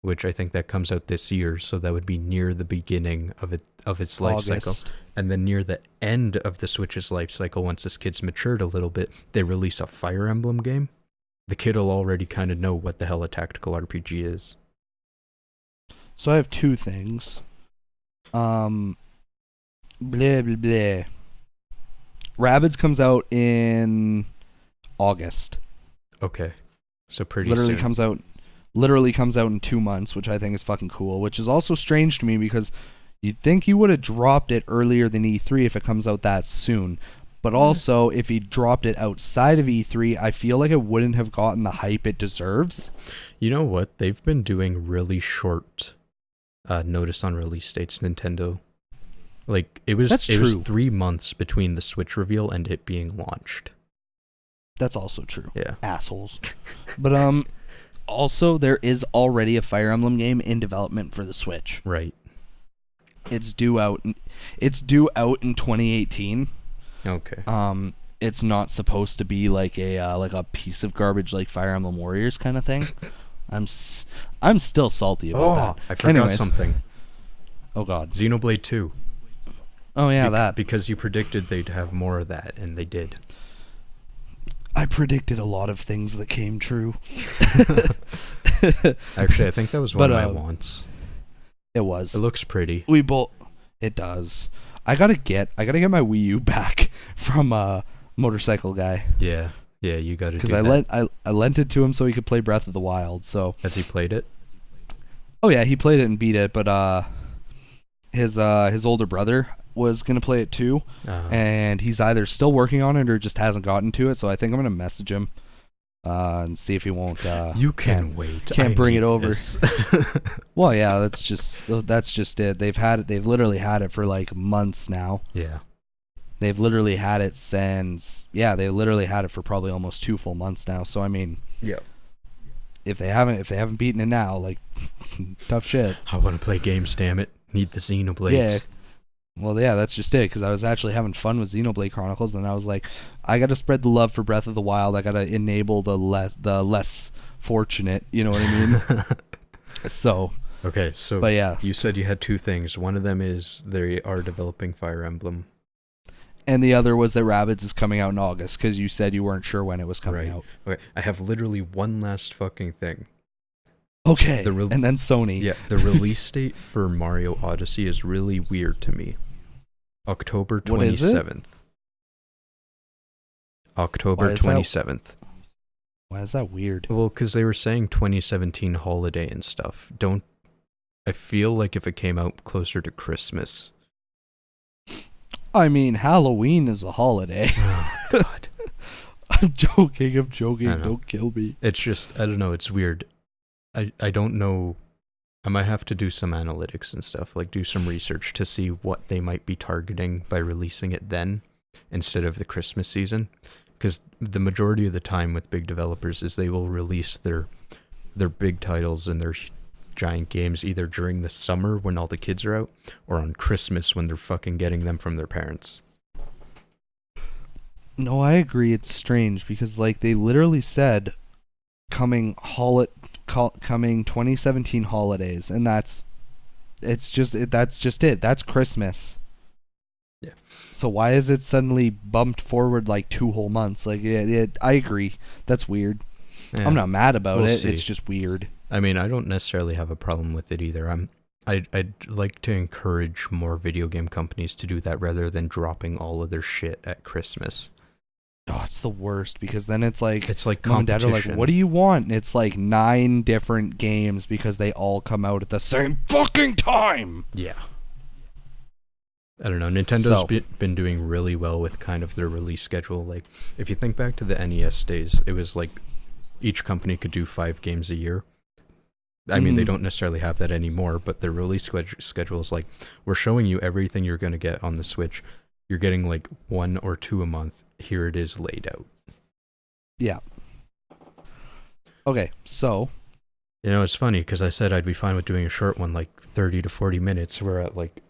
which I think that comes out this year, so that would be near the beginning of its life cycle. And then near the end of the Switch's life cycle, once this kid's matured a little bit, they release a Fire Emblem game. The kid will already kind of know what the hell a tactical RPG is. So I have two things. Blah, blah, blah. Rabbids comes out in August. Okay. So pretty literally soon. comes out in 2 months, which I think is fucking cool, which is also strange to me because you'd think you would have dropped it earlier than E3 if it comes out that soon. But also, if he dropped it outside of E3, I feel like it wouldn't have gotten the hype it deserves. You know what? They've been doing really short notice on release dates, Nintendo. Like, it was 3 months between the Switch reveal and it being launched. That's also true. Yeah. Assholes. But also, there is already a Fire Emblem game in development for the Switch. Right. It's due out in 2018. Okay. It's not supposed to be like a piece of garbage like Fire Emblem Warriors kind of thing. I'm still salty about that. I forgot something. Oh god. Xenoblade 2. Oh yeah, that. Because you predicted they'd have more of that, and they did. I predicted a lot of things that came true. Actually, I think that was one of my wants. It was. It looks pretty. It does. I gotta get my Wii U back from Motorcycle Guy. Yeah, you gotta do that. Because I lent it to him so he could play Breath of the Wild. So has he played it? Oh yeah, he played it and beat it, but his older brother was gonna play it too, and he's either still working on it or just hasn't gotten to it. So I think I'm gonna message him and see if he won't. You can wait. Can't bring it over. Well, yeah, that's just it. They've literally had it for like months now. Yeah. They've literally had it since. Yeah, they literally had it for probably almost 2 full months now. So I mean, yeah. If they haven't beaten it now, like tough shit. I want to play games. Damn it! Need the Xenoblades. Yeah. Well, yeah, that's just it, because I was actually having fun with Xenoblade Chronicles, and I was like, I got to spread the love for Breath of the Wild. I got to enable the less fortunate, you know what I mean? So. Okay, so but yeah. You said you had two things. One of them is they are developing Fire Emblem. And the other was that Rabbids is coming out in August, because you said you weren't sure when it was coming out. Okay, I have literally one last fucking thing. Okay, and then Sony. Yeah, the release date for Mario Odyssey is really weird to me. October 27th. October 27th. Why is that weird? Well, because they were saying 2017 holiday and stuff. I feel like if it came out closer to Christmas. I mean, Halloween is a holiday. Oh, God. I'm joking. Don't kill me. It's just, I don't know, it's weird. I don't know. I might have to do some analytics and stuff, like do some research to see what they might be targeting by releasing it then instead of the Christmas season. Because the majority of the time with big developers is they will release their big titles and their giant games either during the summer when all the kids are out or on Christmas when they're fucking getting them from their parents. No, I agree. It's strange because like they literally said coming 2017 holidays, and that's just it. That's Christmas. Yeah. So why is it suddenly bumped forward like 2 whole months? Like, I agree. That's weird. Yeah. I'm not mad about it. See. It's just weird. I mean, I don't necessarily have a problem with it either. I'd like to encourage more video game companies to do that rather than dropping all of their shit at Christmas. Oh, it's the worst because then it's like mom and dad are like, what do you want? And it's like 9 different games because they all come out at the same fucking time. Yeah. I don't know. Nintendo's been doing really well with kind of their release schedule. Like, if you think back to the NES days, it was like each company could do 5 games a year. I mean, they don't necessarily have that anymore, but their release schedule is like, we're showing you everything you're going to get on the Switch. You're getting like 1 or 2 a month. Here it is laid out. Yeah. Okay, so. You know, it's funny because I said I'd be fine with doing a short one, like 30 to 40 minutes. We're at like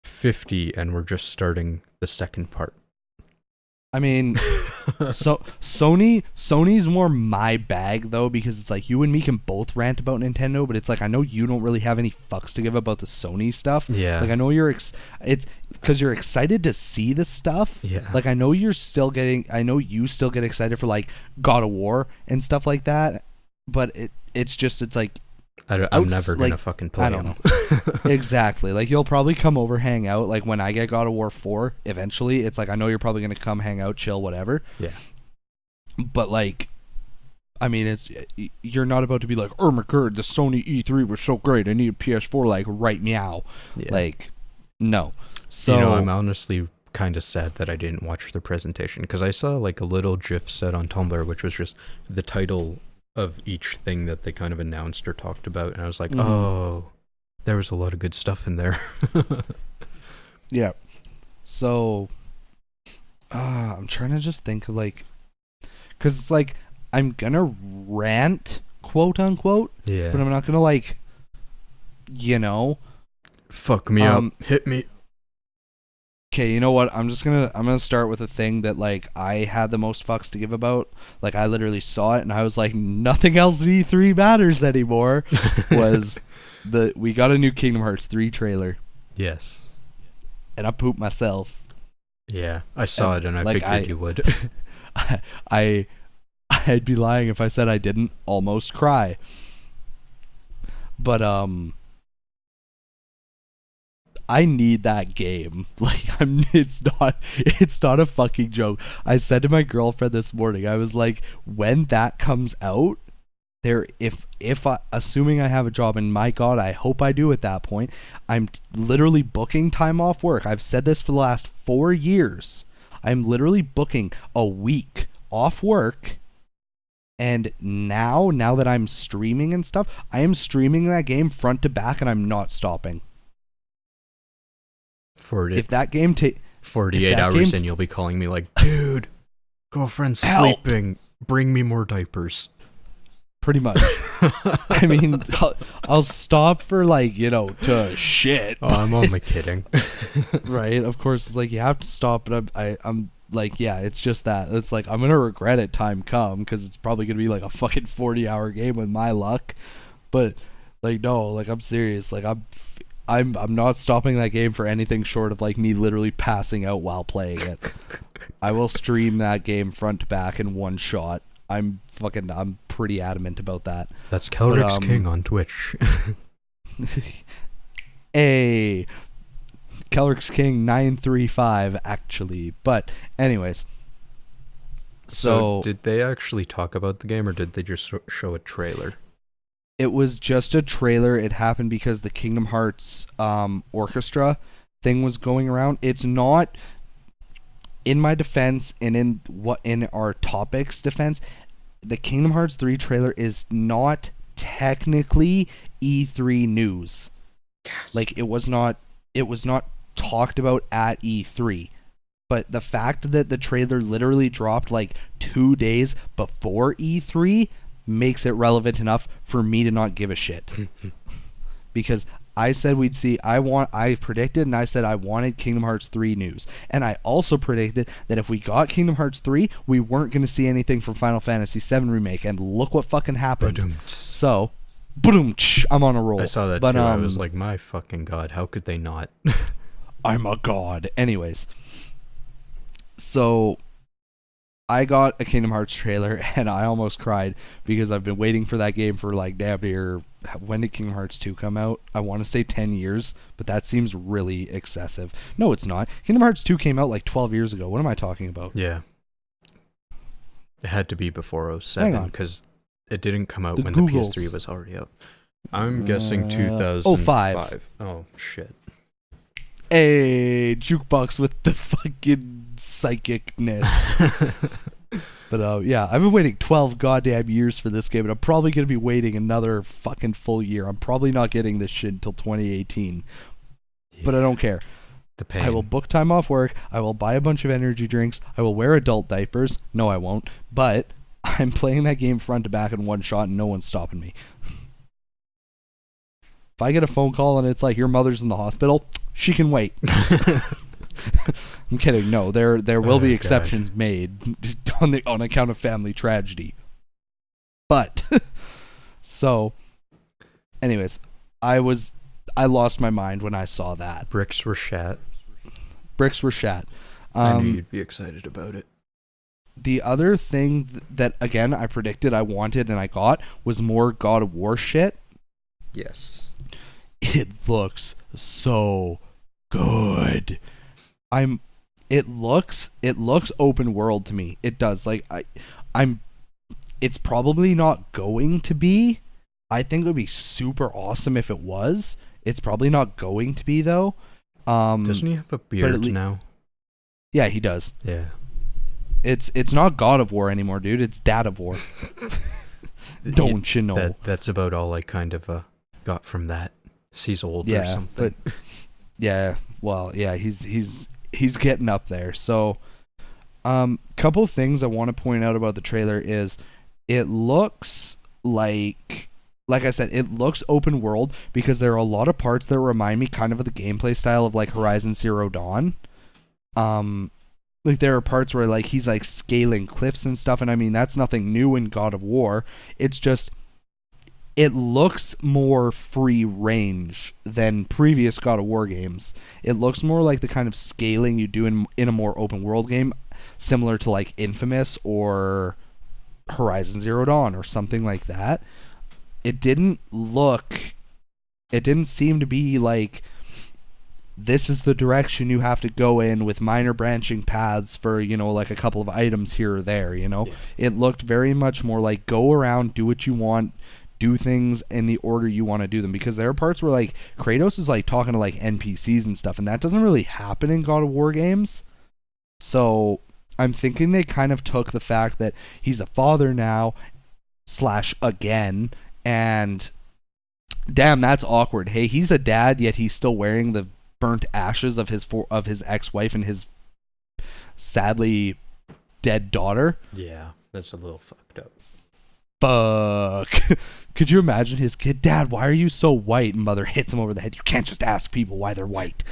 50 and we're just starting the second part. I mean, so Sony's more my bag though, because it's like you and me can both rant about Nintendo, but it's like I know you don't really have any fucks to give about the Sony stuff. Yeah. Like I know it's because you're excited to see the stuff. Yeah. Like I know you still get excited for like God of War and stuff like that, but it's like I'm never gonna fucking play them. Exactly. Like you'll probably come over, hang out. Like when I get God of War 4 eventually, it's like I know you're probably gonna come hang out, chill, whatever. Yeah. But like, I mean, you're not about to be like, oh my god, the Sony E3 was so great. I need a PS4 like right now. Yeah. Like, no. So I'm honestly kind of sad that I didn't watch the presentation, because I saw like a little GIF set on Tumblr, which was just the title of each thing that they kind of announced or talked about, and I was like, oh, there was a lot of good stuff in there. Yeah. So I'm trying to just think of like, because it's like I'm gonna rant, quote unquote, Yeah. but I'm not gonna like, fuck me up, hit me. Okay, you know what? I'm gonna start with a thing that like I had the most fucks to give about. Like I literally saw it and I was like, nothing else at E3 matters anymore. Was we got a new Kingdom Hearts 3 trailer. Yes. And I pooped myself. Yeah, I saw it and I like, figured you would. I'd be lying if I said I didn't almost cry. But I need that game. Like it's not a fucking joke. I said to my girlfriend this morning, I was like, when that comes out, assuming I have a job, and my God, I hope I do at that point, I'm literally booking time off work. I've said this for the last 4 years. I'm literally booking a week off work. And now that I'm streaming and stuff, I am streaming that game front to back and I'm not stopping. If that game 48 hours in, you'll be calling me like, dude, girlfriend's sleeping, bring me more diapers. Pretty much. I mean, I'll stop for like, to shit. Oh, I'm only kidding. Right? Of course, it's like you have to stop, but I'm like, yeah, it's just that. It's like, I'm going to regret it time come, because it's probably going to be like a fucking 40-hour game with my luck. But like, no, like I'm serious. Like I'm not stopping that game for anything short of like me literally passing out while playing it. I will stream that game front to back in one shot. I'm pretty adamant about that. That's KelryxsKing on Twitch. Hey, KelryxsKing935 actually. But anyways. So did they actually talk about the game, or did they just show a trailer? It was just a trailer. It happened because the Kingdom Hearts orchestra thing was going around. It's not, in my defense and in our topic's defense, the Kingdom Hearts 3 trailer is not technically E3 news. Yes. Like it was not talked about at E3. But the fact that the trailer literally dropped like 2 days before E3 makes it relevant enough for me to not give a shit. Because I said we'd see, I predicted and I said I wanted Kingdom Hearts 3 news. And I also predicted that if we got Kingdom Hearts 3, we weren't going to see anything from Final Fantasy VII Remake. And look what fucking happened. Ba-dum-ts. So, boom, I'm on a roll. I saw that too. I was like, my fucking God, how could they not? I'm a god. Anyways. So I got a Kingdom Hearts trailer and I almost cried because I've been waiting for that game for like damn near, when did Kingdom Hearts 2 come out? I want to say 10 years, but that seems really excessive. No, it's not. Kingdom Hearts 2 came out like 12 years ago. What am I talking about? Yeah. It had to be before 07 because it didn't come out when Googles. the PS3 was already out. I'm guessing 2005. 05. Oh, shit. Hey, Jukebox with the fucking psychicness. But yeah, I've been waiting 12 goddamn years for this game, and I'm probably going to be waiting another fucking full year. I'm probably not getting this shit until 2018. Yeah. But I don't care. The pain. I will book time off work. I will buy a bunch of energy drinks. I will wear adult diapers. No, I won't. But I'm playing that game front to back in one shot, and no one's stopping me. If I get a phone call and it's like, your mother's in the hospital, she can wait. I'm kidding. No, there will be Oh, exceptions made on account of family tragedy. But so, anyways, I lost my mind when I saw that. Bricks were shat. Bricks were shat. I knew you'd be excited about it. The other thing that again I predicted I wanted and I got was more God of War shit. Yes. It looks so good. It looks open world to me. It does. Like it's probably not going to be. I think it would be super awesome if it was. It's probably not going to be though. Doesn't he have a beard now? Yeah, he does. Yeah. It's not God of War anymore, dude. It's Dad of War. Don't you know? That's about all I kind of got from that. He's old or something. But yeah, well, yeah, he's getting up there. So, couple things I want to point out about the trailer is it looks like I said, it looks open world because there are a lot of parts that remind me kind of the gameplay style of like Horizon Zero Dawn. Like there are parts where like he's like scaling cliffs and stuff, and I mean that's nothing new in God of War. It's just it looks more free range than previous God of War games. It looks more like the kind of scaling you do in a more open world game, similar to like Infamous or Horizon Zero Dawn or something like that. It didn't seem to be like this is the direction you have to go in with minor branching paths for, you know, like a couple of items here or there, you know? Yeah. It looked very much more like go around, do what you want, do things in the order you want to do them. Because there are parts where, like, Kratos is, like, talking to, like, NPCs and stuff, and that doesn't really happen in God of War games. So I'm thinking they kind of took the fact that he's a father now, / again, and damn, that's awkward. Hey, he's a dad, yet he's still wearing the burnt ashes of his ex-wife and his sadly dead daughter. Yeah, that's a little fucked up. Fuck. Could you imagine his kid? Dad, why are you so white? And mother hits him over the head. You can't just ask people why they're white.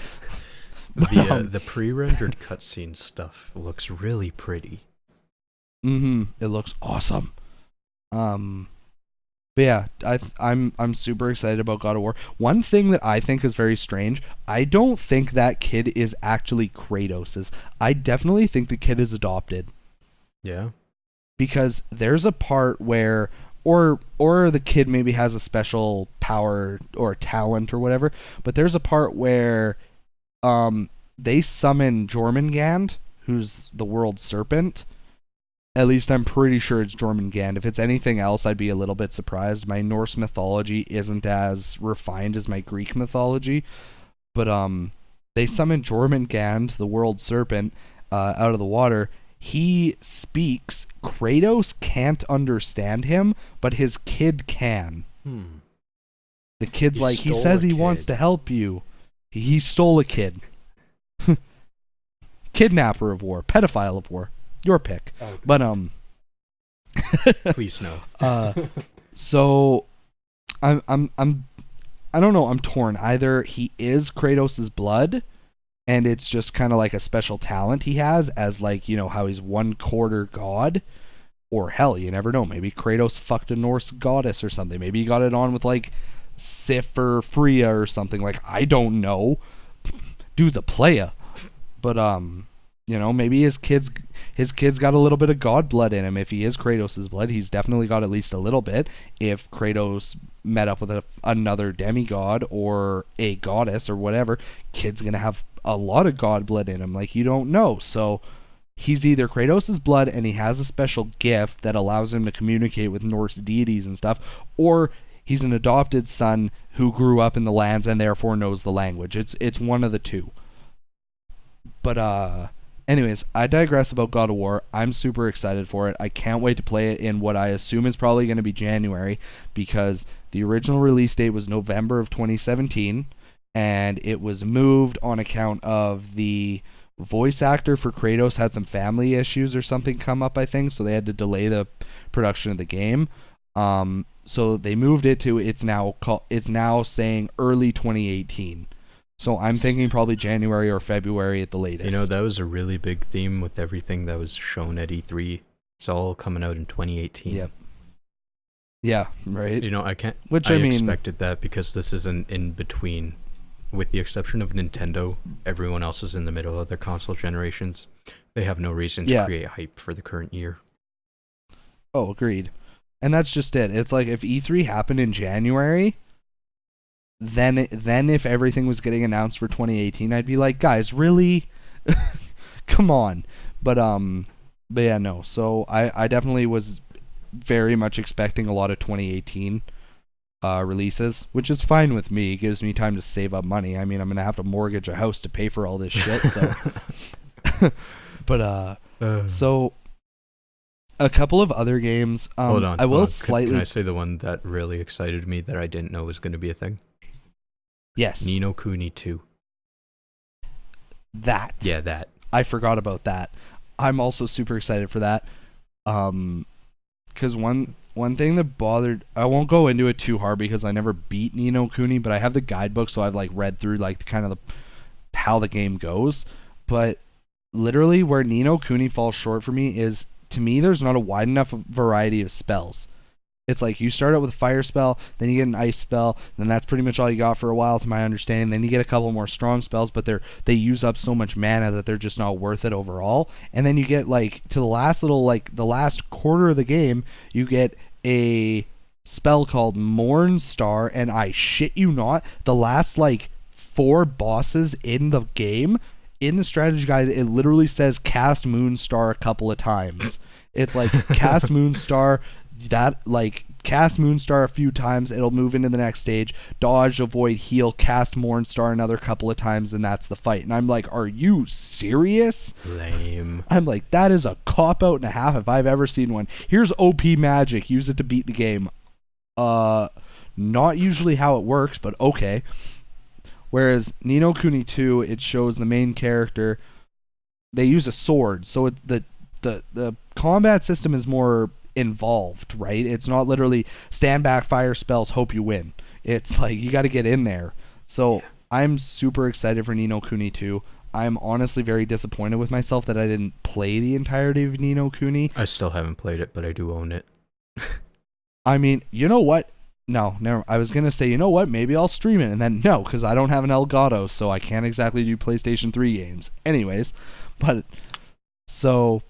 The pre-rendered cutscene stuff looks really pretty. It looks awesome. But yeah, I'm super excited about God of War. One thing that I think is very strange, I don't think that kid is actually Kratos's. I definitely think the kid is adopted. Yeah. Because there's a part where, or the kid maybe has a special power or talent or whatever, but there's a part where they summon Jormungand, who's the world serpent. At least I'm pretty sure it's Jormungand. If it's anything else, I'd be a little bit surprised. My Norse mythology isn't as refined as my Greek mythology. But they summon Jormungand, the world serpent, out of the water. He speaks. Kratos can't understand him, but his kid can. The kid's like, he says he wants to help you. He stole a kid. Kidnapper of war. Pedophile of war. Your pick. Okay. But please no. So I don't know, I'm torn. Either he is Kratos' blood and it's just kind of like a special talent he has as, like, you know, how he's 1/4 god, or hell, you never know, maybe Kratos fucked a Norse goddess or something. Maybe he got it on with like Sif or Freya or something. Like, I don't know. Dude's a playa. But you know, maybe his kid's got a little bit of god blood in him. If he is Kratos' blood, he's definitely got at least a little bit. If Kratos met up with another demigod or a goddess or whatever, kid's gonna have a lot of god blood in him. Like, you don't know. So he's either Kratos' blood and he has a special gift that allows him to communicate with Norse deities and stuff, or he's an adopted son who grew up in the lands and therefore knows the language. It's one of the two. But anyways, I digress about God of War. I'm super excited for it. I can't wait to play it in what I assume is probably going to be January, because the original release date was November of 2017, and it was moved on account of the voice actor for Kratos had some family issues or something come up, I think, so they had to delay the production of the game. So they moved it to it's now saying early 2018. So I'm thinking probably January or February at the latest. You know, that was a really big theme with everything that was shown at E3. It's all coming out in 2018. Yep. Yeah, right. You know, I can't. Which I I mean, expected that because this is an in between. With the exception of Nintendo, everyone else is in the middle of their console generations. They have no reason to create hype for the current year. Oh, agreed. And that's just it. It's like if E3 happened in January, then if everything was getting announced for 2018, I'd be like, guys, really? Come on. But yeah, no. So I definitely was very much expecting a lot of 2018 releases, which is fine with me. It gives me time to save up money. I mean, I'm gonna have to mortgage a house to pay for all this shit. So, but so a couple of other games. Hold on. I will slightly. Can I say the one that really excited me that I didn't know was going to be a thing? Yes. Ni no Kuni 2. That. Yeah, that. I forgot about that. I'm also super excited for that. Because one thing that bothered, I won't go into it too hard because I never beat Ni no Kuni, but I have the guidebook, so I've like read through like kind of how the game goes. But literally where Ni no Kuni falls short for me is, to me, there's not a wide enough variety of spells. It's like you start out with a fire spell, then you get an ice spell, then that's pretty much all you got for a while, to my understanding. Then you get a couple more strong spells, but they use up so much mana that they're just not worth it overall. And then you get like to the last little, like the last quarter of the game, you get a spell called Morn Star, and I shit you not, the last like 4 bosses in the game, in the strategy guide, it literally says cast Moonstar a couple of times. It's like cast Moonstar, that like cast Moonstar a few times, it'll move into the next stage, dodge, avoid, heal, cast Mornstar another couple of times, and that's the fight. And I'm like, are you serious? Lame. I'm like, that is a cop out and a half if I've ever seen one. Here's OP magic, use it to beat the game. Not usually how it works, but okay. Whereas Ni no Kuni 2, it shows the main character, they use a sword, so the combat system is more involved, right? It's not literally stand back, fire spells, hope you win. It's like you got to get in there. So I'm super excited for Ni no Kuni 2. I'm honestly very disappointed with myself that I didn't play the entirety of Ni no Kuni. I still haven't played it, but I do own it. I mean, you know what? No, never. I was going to say, you know what? Maybe I'll stream it. And then, no, because I don't have an Elgato, so I can't exactly do PlayStation 3 games. Anyways, but, so,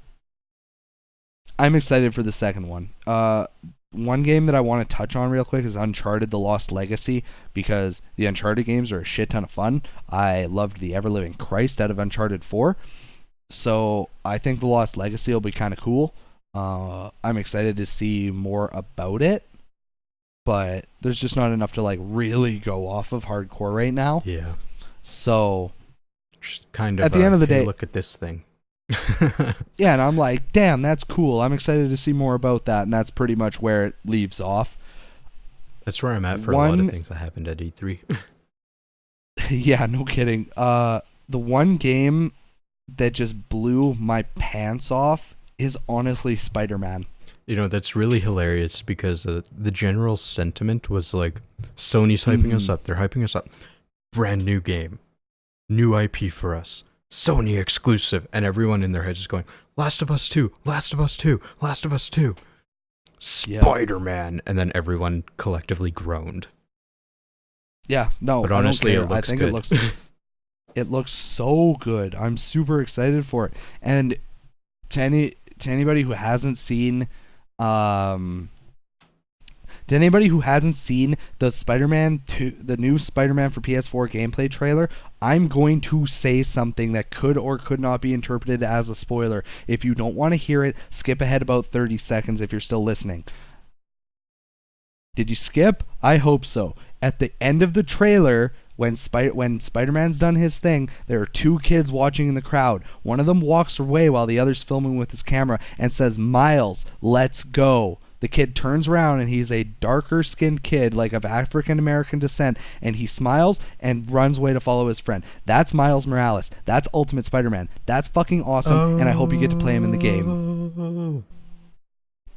I'm excited for the second one. One game that I want to touch on real quick is Uncharted: The Lost Legacy, because the Uncharted games are a shit ton of fun. I loved the ever-living Christ out of Uncharted 4. So, I think The Lost Legacy will be kind of cool. I'm excited to see more about it. But there's just not enough to like really go off of hardcore right now. Yeah. So just kind of at the end of the day, look at this thing. Yeah, and I'm like, damn, that's cool. I'm excited to see more about that, and that's pretty much where it leaves off. That's where I'm at for a lot of things that happened at E3. Yeah, no kidding. The one game that just blew my pants off is honestly Spider-Man. You know, that's really hilarious because the general sentiment was like, Sony's hyping us up. They're hyping us up. Brand new game. New IP for us. Sony exclusive. And everyone in their heads is going, Last of Us 2, Last of Us 2, Last of Us 2. Spider-Man. And then everyone collectively groaned. Yeah, no, but honestly, I don't care. It looks I think good. it looks so good. I'm super excited for it. And to anybody who hasn't seen the Spider-Man 2, the new Spider-Man for PS4 gameplay trailer, I'm going to say something that could or could not be interpreted as a spoiler. If you don't want to hear it, skip ahead about 30 seconds if you're still listening. Did you skip? I hope so. At the end of the trailer, when Spider-Man's done his thing, there are 2 kids watching in the crowd. One of them walks away while the other's filming with his camera and says, Miles, let's go. The kid turns around and he's a darker skinned kid, like of African American descent, and he smiles and runs away to follow his friend. That's Miles Morales. That's Ultimate Spider-Man. That's fucking awesome, and I hope you get to play him in the game.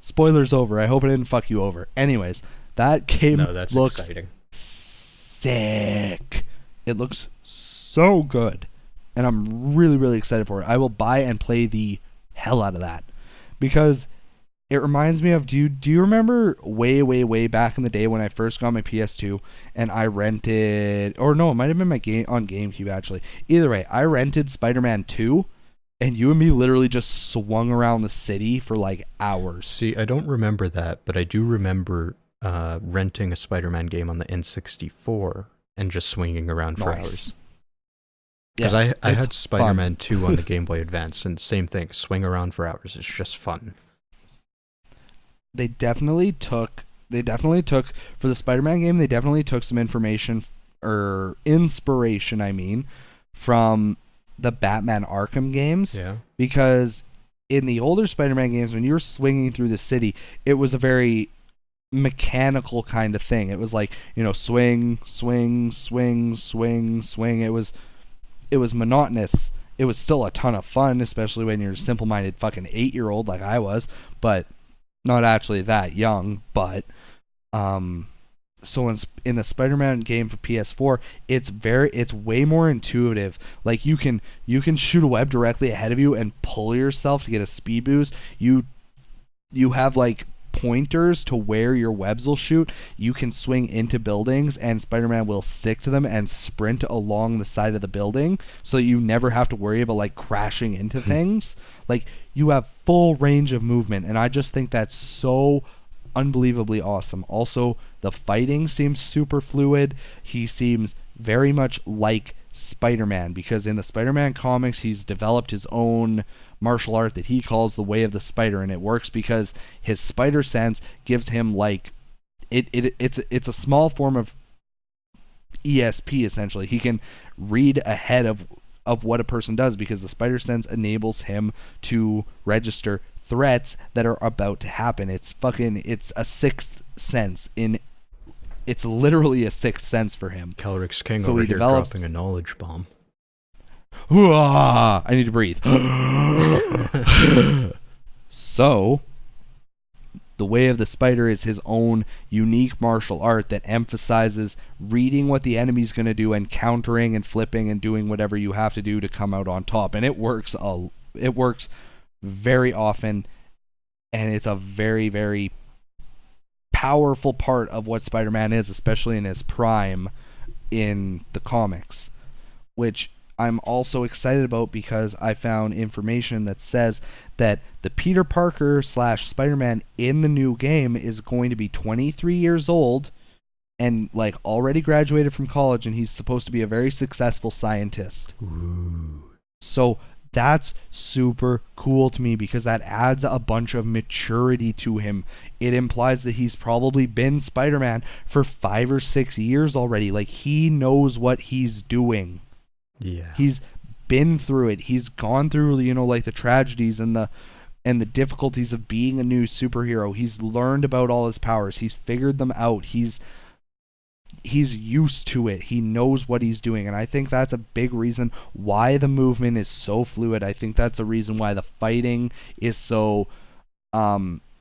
Spoilers over. I hope it didn't fuck you over. Anyways, that game looks exciting. Sick. It looks so good. And I'm really, really excited for it. I will buy and play the hell out of that. Because it reminds me of, do you remember way, way, way back in the day when I first got my PS2 and I rented, or no, it might have been my game on GameCube actually. Either way, I rented Spider-Man 2 and you and me literally just swung around the city for like hours. See, I don't remember that, but I do remember renting a Spider-Man game on the N64 and just swinging around for hours. Because I had Spider-Man 2 on the Game Boy Advance, and same thing, swing around for hours. It's just fun. They definitely took for the Spider-Man game, they definitely took some information or inspiration, I mean, from the Batman Arkham games. Yeah. Because in the older Spider-Man games, when you were swinging through the city, it was a very mechanical kind of thing. It was like, swing, swing, swing, swing, swing. It was monotonous. It was still a ton of fun, especially when you're a simple-minded fucking 8-year-old like I was, but not actually that young. But so in the Spider-Man game for PS4, it's way more intuitive. Like you can shoot a web directly ahead of you and pull yourself to get a speed boost. You have like pointers to where your webs will shoot. You can swing into buildings and Spider-Man will stick to them and sprint along the side of the building so that you never have to worry about like crashing into things. Like you have full range of movement, and I just think that's so unbelievably awesome. Also, the fighting seems super fluid. He seems very much like Spider-Man, because in the Spider-Man comics he's developed his own martial art that he calls the Way of the Spider, and it works because his spider sense gives him like it's a small form of ESP essentially. He can read ahead of what a person does because the spider sense enables him to register threats that are about to happen. It's a sixth sense it's literally a sixth sense for him. KelryxsKing over here dropping a knowledge bomb. I need to breathe. So, the Way of the Spider is his own unique martial art that emphasizes reading what the enemy's going to do and countering and flipping and doing whatever you have to do to come out on top. And it works very often, and it's a very, very powerful part of what Spider-Man is, especially in his prime in the comics, which I'm also excited about because I found information that says that the Peter Parker / Spider-Man in the new game is going to be 23 years old and like already graduated from college, and he's supposed to be a very successful scientist. Ooh. So that's super cool to me because that adds a bunch of maturity to him. It implies that he's probably been Spider-Man for 5 or 6 years already. Like he knows what he's doing. Yeah. He's been through it. He's gone through, like the tragedies and the difficulties of being a new superhero. He's learned about all his powers. He's figured them out. He's used to it. He knows what he's doing. And I think that's a big reason why the movement is so fluid. I think that's a reason why the fighting is so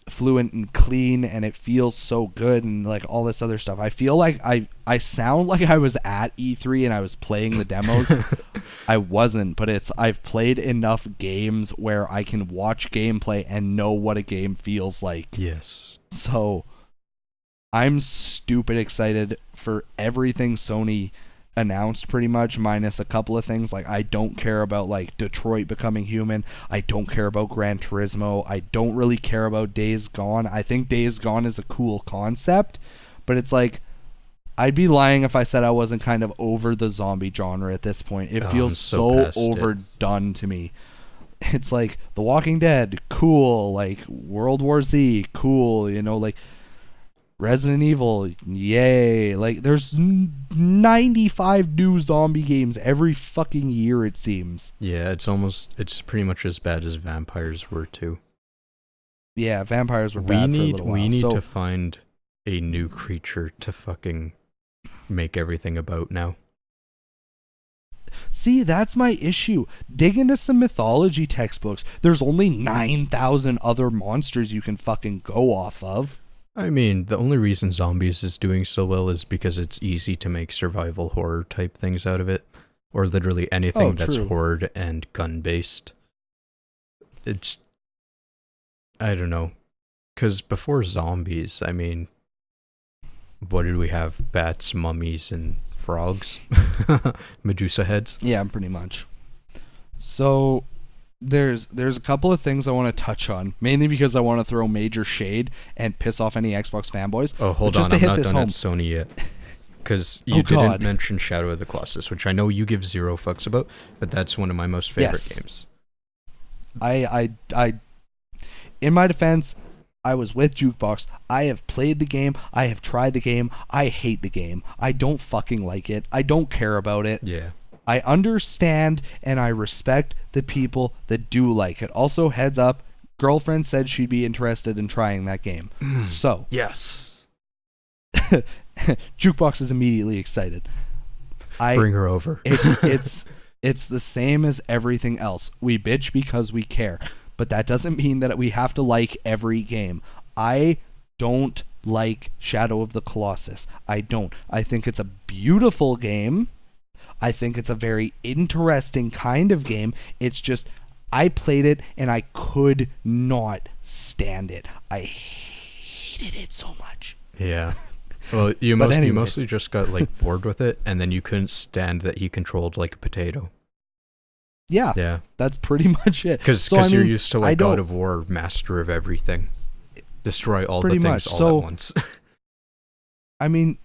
fluent and clean, and it feels so good, and like all this other stuff. I feel like I sound like I was at E3 and I was playing the demos. I wasn't, but I've played enough games where I can watch gameplay and know what a game feels like. Yes. So I'm stupid excited for everything Sony announced, pretty much, minus a couple of things. Like I don't care about like Detroit Becoming Human. I don't care about Gran Turismo. I don't really care about Days Gone. I think Days Gone is a cool concept, but it's like I'd be lying if I said I wasn't kind of over the zombie genre at this point. It feels so overdone to me. It's like The Walking Dead, cool. Like World War Z, cool. Like Resident Evil, yay. Like there's 95 new zombie games every fucking year, it seems. Yeah, it's pretty much as bad as vampires were too. Yeah, vampires were bad for a little while. We need to find a new creature to fucking make everything about now. See, that's my issue. Dig into some mythology textbooks. There's only 9,000 other monsters you can fucking go off of. I mean, the only reason Zombies is doing so well is because it's easy to make survival horror type things out of it. or literally anything that's true. horde and gun based. It's, I don't know, because before zombies, I mean, what did we have? Bats, mummies, and frogs, Medusa heads. Yeah, pretty much. So there's a couple of things I want to touch on, mainly because I want to throw major shade and piss off any Xbox fanboys. Oh, hold on, I'm not done at Sony yet. Because you didn't mention Shadow of the Colossus, which I know you give zero fucks about, but that's one of my most favorite games. I in my defense, I was with Jukebox. I have played the game. I have tried the game. I hate the game. I don't fucking like it. I don't care about it. Yeah. I understand and I respect the people that do like it. Also, heads up, girlfriend said she'd be interested in trying that game. So. Yes. Jukebox is immediately excited. Bring her over. It's the same as everything else. We bitch because we care, but that doesn't mean that we have to like every game. I don't like Shadow of the Colossus. I don't. I think it's a beautiful game. I think it's a very interesting kind of game. It's just, I played it and I could not stand it. I hated it so much. Yeah. Well, you mostly just got like bored with it, and then you couldn't stand that he controlled like a potato. Yeah. That's pretty much it. Because you're used to like God of War, master of everything, destroy all the things all at once. I mean,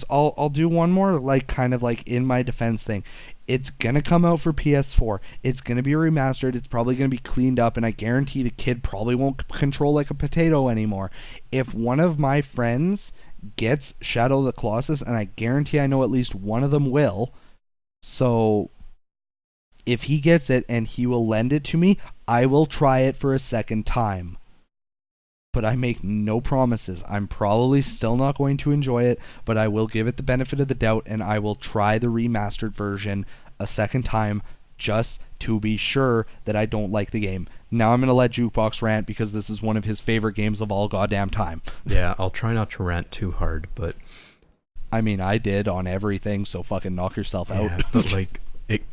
I'll do one more like kind of like in my defense thing. It's gonna come out for PS4. It's gonna be remastered. It's probably gonna be cleaned up, and I guarantee the kid probably won't control like a potato anymore. If one of my friends gets Shadow of the Colossus, and I guarantee I know at least one of them will, so if he gets it and he will lend it to me, I will try it for a second time. But I make no promises. I'm probably still not going to enjoy it, but I will give it the benefit of the doubt, and I will try the remastered version a second time just to be sure that I don't like the game. Now I'm going to let Jukebox rant because this is one of his favorite games of all goddamn time. Yeah, I'll try not to rant too hard, but... I mean, I did on everything, so fucking knock yourself out. Yeah, but like,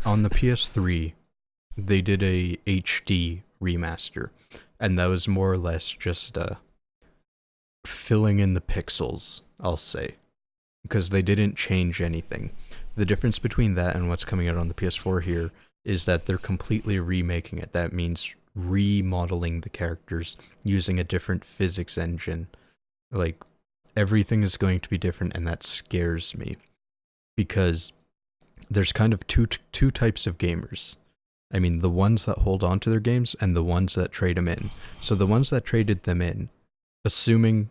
on the PS3, they did a HD remaster. And that was more or less just filling in the pixels, I'll say. Because they didn't change anything. The difference between that and what's coming out on the PS4 here is that they're completely remaking it. That means remodeling the characters using a different physics engine. Like, everything is going to be different, and that scares me. Because there's kind of two types of gamers. I mean, the ones that hold on to their games and the ones that trade them in. So the ones that traded them in, assuming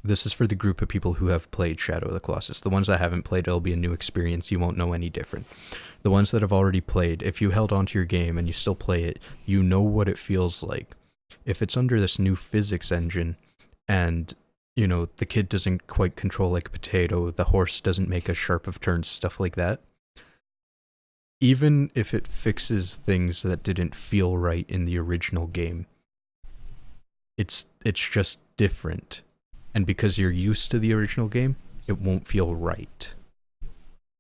this is for the group of people who have played Shadow of the Colossus. The ones that haven't played, it'll be a new experience. You won't know any different. The ones that have already played, if you held onto your game and you still play it, you know what it feels like. If it's under this new physics engine and, you know, the kid doesn't quite control like a potato, the horse doesn't make as sharp of turns, stuff like that. Even if it fixes things that didn't feel right in the original game, it's just different. And because you're used to the original game, it won't feel right.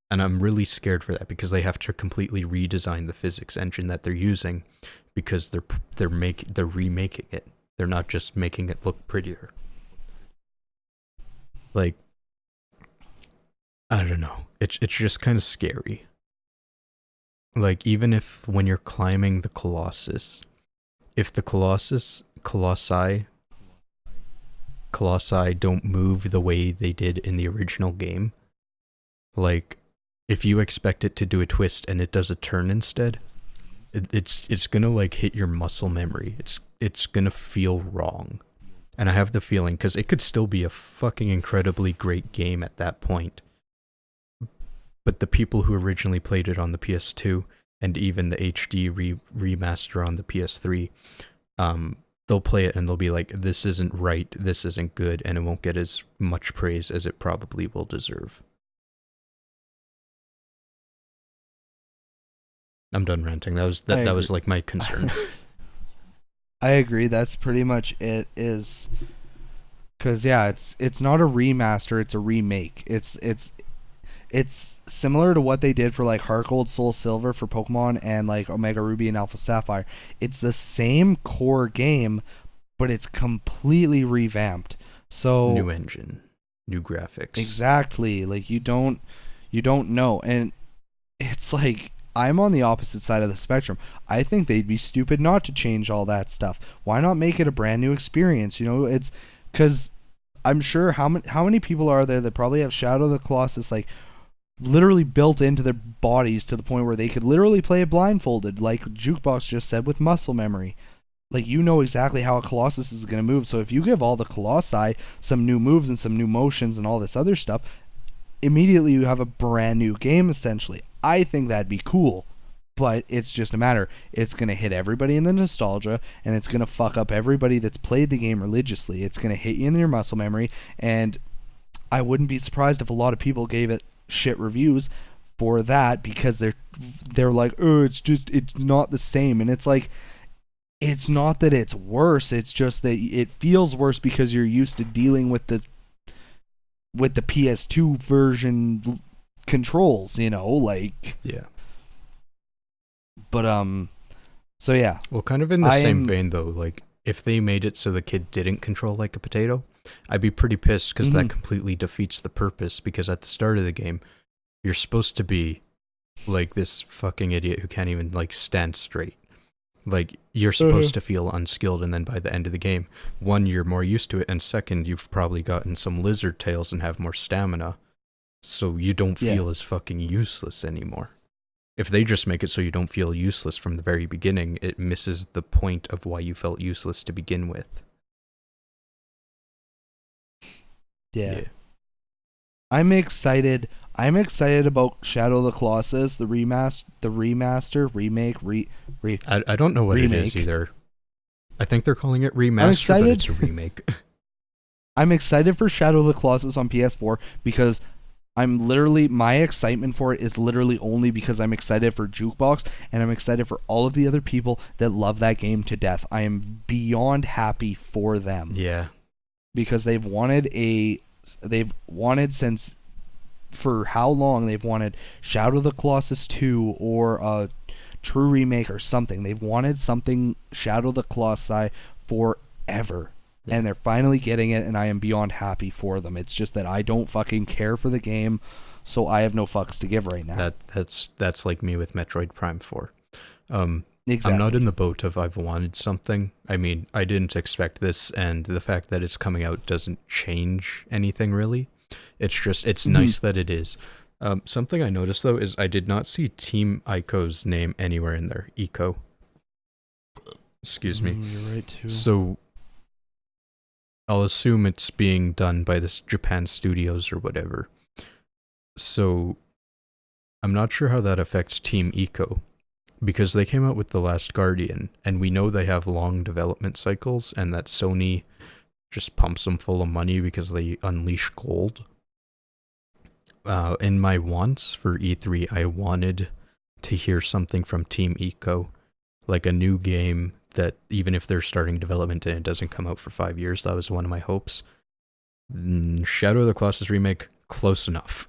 And I'm really scared for that because they have to completely redesign the physics engine that they're using because they're remaking it. They're not just making it look prettier. Like, I don't know. It's just kind of scary. Like, even if when you're climbing the Colossus, if the Colossi don't move the way they did in the original game, like, if you expect it to do a twist and it does a turn instead, it's gonna, like, hit your muscle memory. It's gonna feel wrong. And I have the feeling, because it could still be a fucking incredibly great game at that point, but the people who originally played it on the PS2 and even the HD remaster on the PS3, they'll play it and they'll be like, this isn't right, this isn't good, and it won't get as much praise as it probably will deserve. I'm done ranting. That was like my concern. I agree. That's pretty much it. Is because yeah, it's not a remaster. It's a remake. It's it's similar to what they did for like Heart Gold, Soul Silver for Pokemon and like Omega Ruby and Alpha Sapphire. It's the same core game, but it's completely revamped. So New engine, new graphics. exactly, like you don't know, and it's like I'm on the opposite side of the spectrum. I think they'd be stupid not to change all that stuff. Why not make it a brand new experience? You know, it's because I'm sure how many people are there that probably have Shadow of the Colossus like literally built into their bodies to the point where they could literally play it blindfolded, like Jukebox just said, with muscle memory. Like, you know exactly how a Colossus is going to move. So if you give all the Colossi some new moves and some new motions and all this other stuff, immediately you have a brand new game, essentially. I think that'd be cool. But it's just a matter. It's going to hit everybody in the nostalgia, and it's going to fuck up everybody that's played the game religiously. It's going to hit you in your muscle memory, and I wouldn't be surprised if a lot of people gave it shit reviews for that because they're like, oh, it's not the same. And it's like, it's not that it's worse, it's just that it feels worse because you're used to dealing with the PS2 version controls, you know, like, yeah. But so yeah. Well, kind of in the same vein though, like if they made it so the kid didn't control like a potato, I'd be pretty pissed because that completely defeats the purpose, because at the start of the game you're supposed to be like this fucking idiot who can't even like stand straight. Like, you're supposed to feel unskilled, and then by the end of the game, one, you're more used to it, and second, you've probably gotten some lizard tails and have more stamina, so you don't feel as fucking useless anymore. If they just make it so you don't feel useless from the very beginning, it misses the point of why you felt useless to begin with. Yeah. I'm excited about Shadow of the Colossus, the remaster, remake, I don't know what remake. It is either. I think they're calling it remaster, but it's a remake. I'm excited for Shadow of the Colossus on PS4 because my excitement for it is literally only because I'm excited for Jukebox, and I'm excited for all of the other people that love that game to death. I am beyond happy for them. Yeah. Because they've wanted since, for how long they've wanted Shadow of the Colossus 2 or a true remake or something. They've wanted something Shadow of the Colossi forever. Yeah. And they're finally getting it, and I am beyond happy for them. It's just that I don't fucking care for the game, so I have no fucks to give right now. That's like me with Metroid Prime 4. Exactly. I'm not in the boat of I've wanted something. I mean, I didn't expect this, and the fact that it's coming out doesn't change anything really. It's just, it's nice that it is. Something I noticed though is I did not see Team Ico's name anywhere in there. Eco. Excuse me. You're right too. So I'll assume it's being done by this Japan Studios or whatever. So I'm not sure how that affects Team Eco, because they came out with The Last Guardian, and we know they have long development cycles, and that Sony just pumps them full of money because they unleash gold. In my wants for E3, I wanted to hear something from Team Eco, like a new game that, even if they're starting development and it doesn't come out for 5 years, that was one of my hopes. Shadow of the Colossus remake, close enough.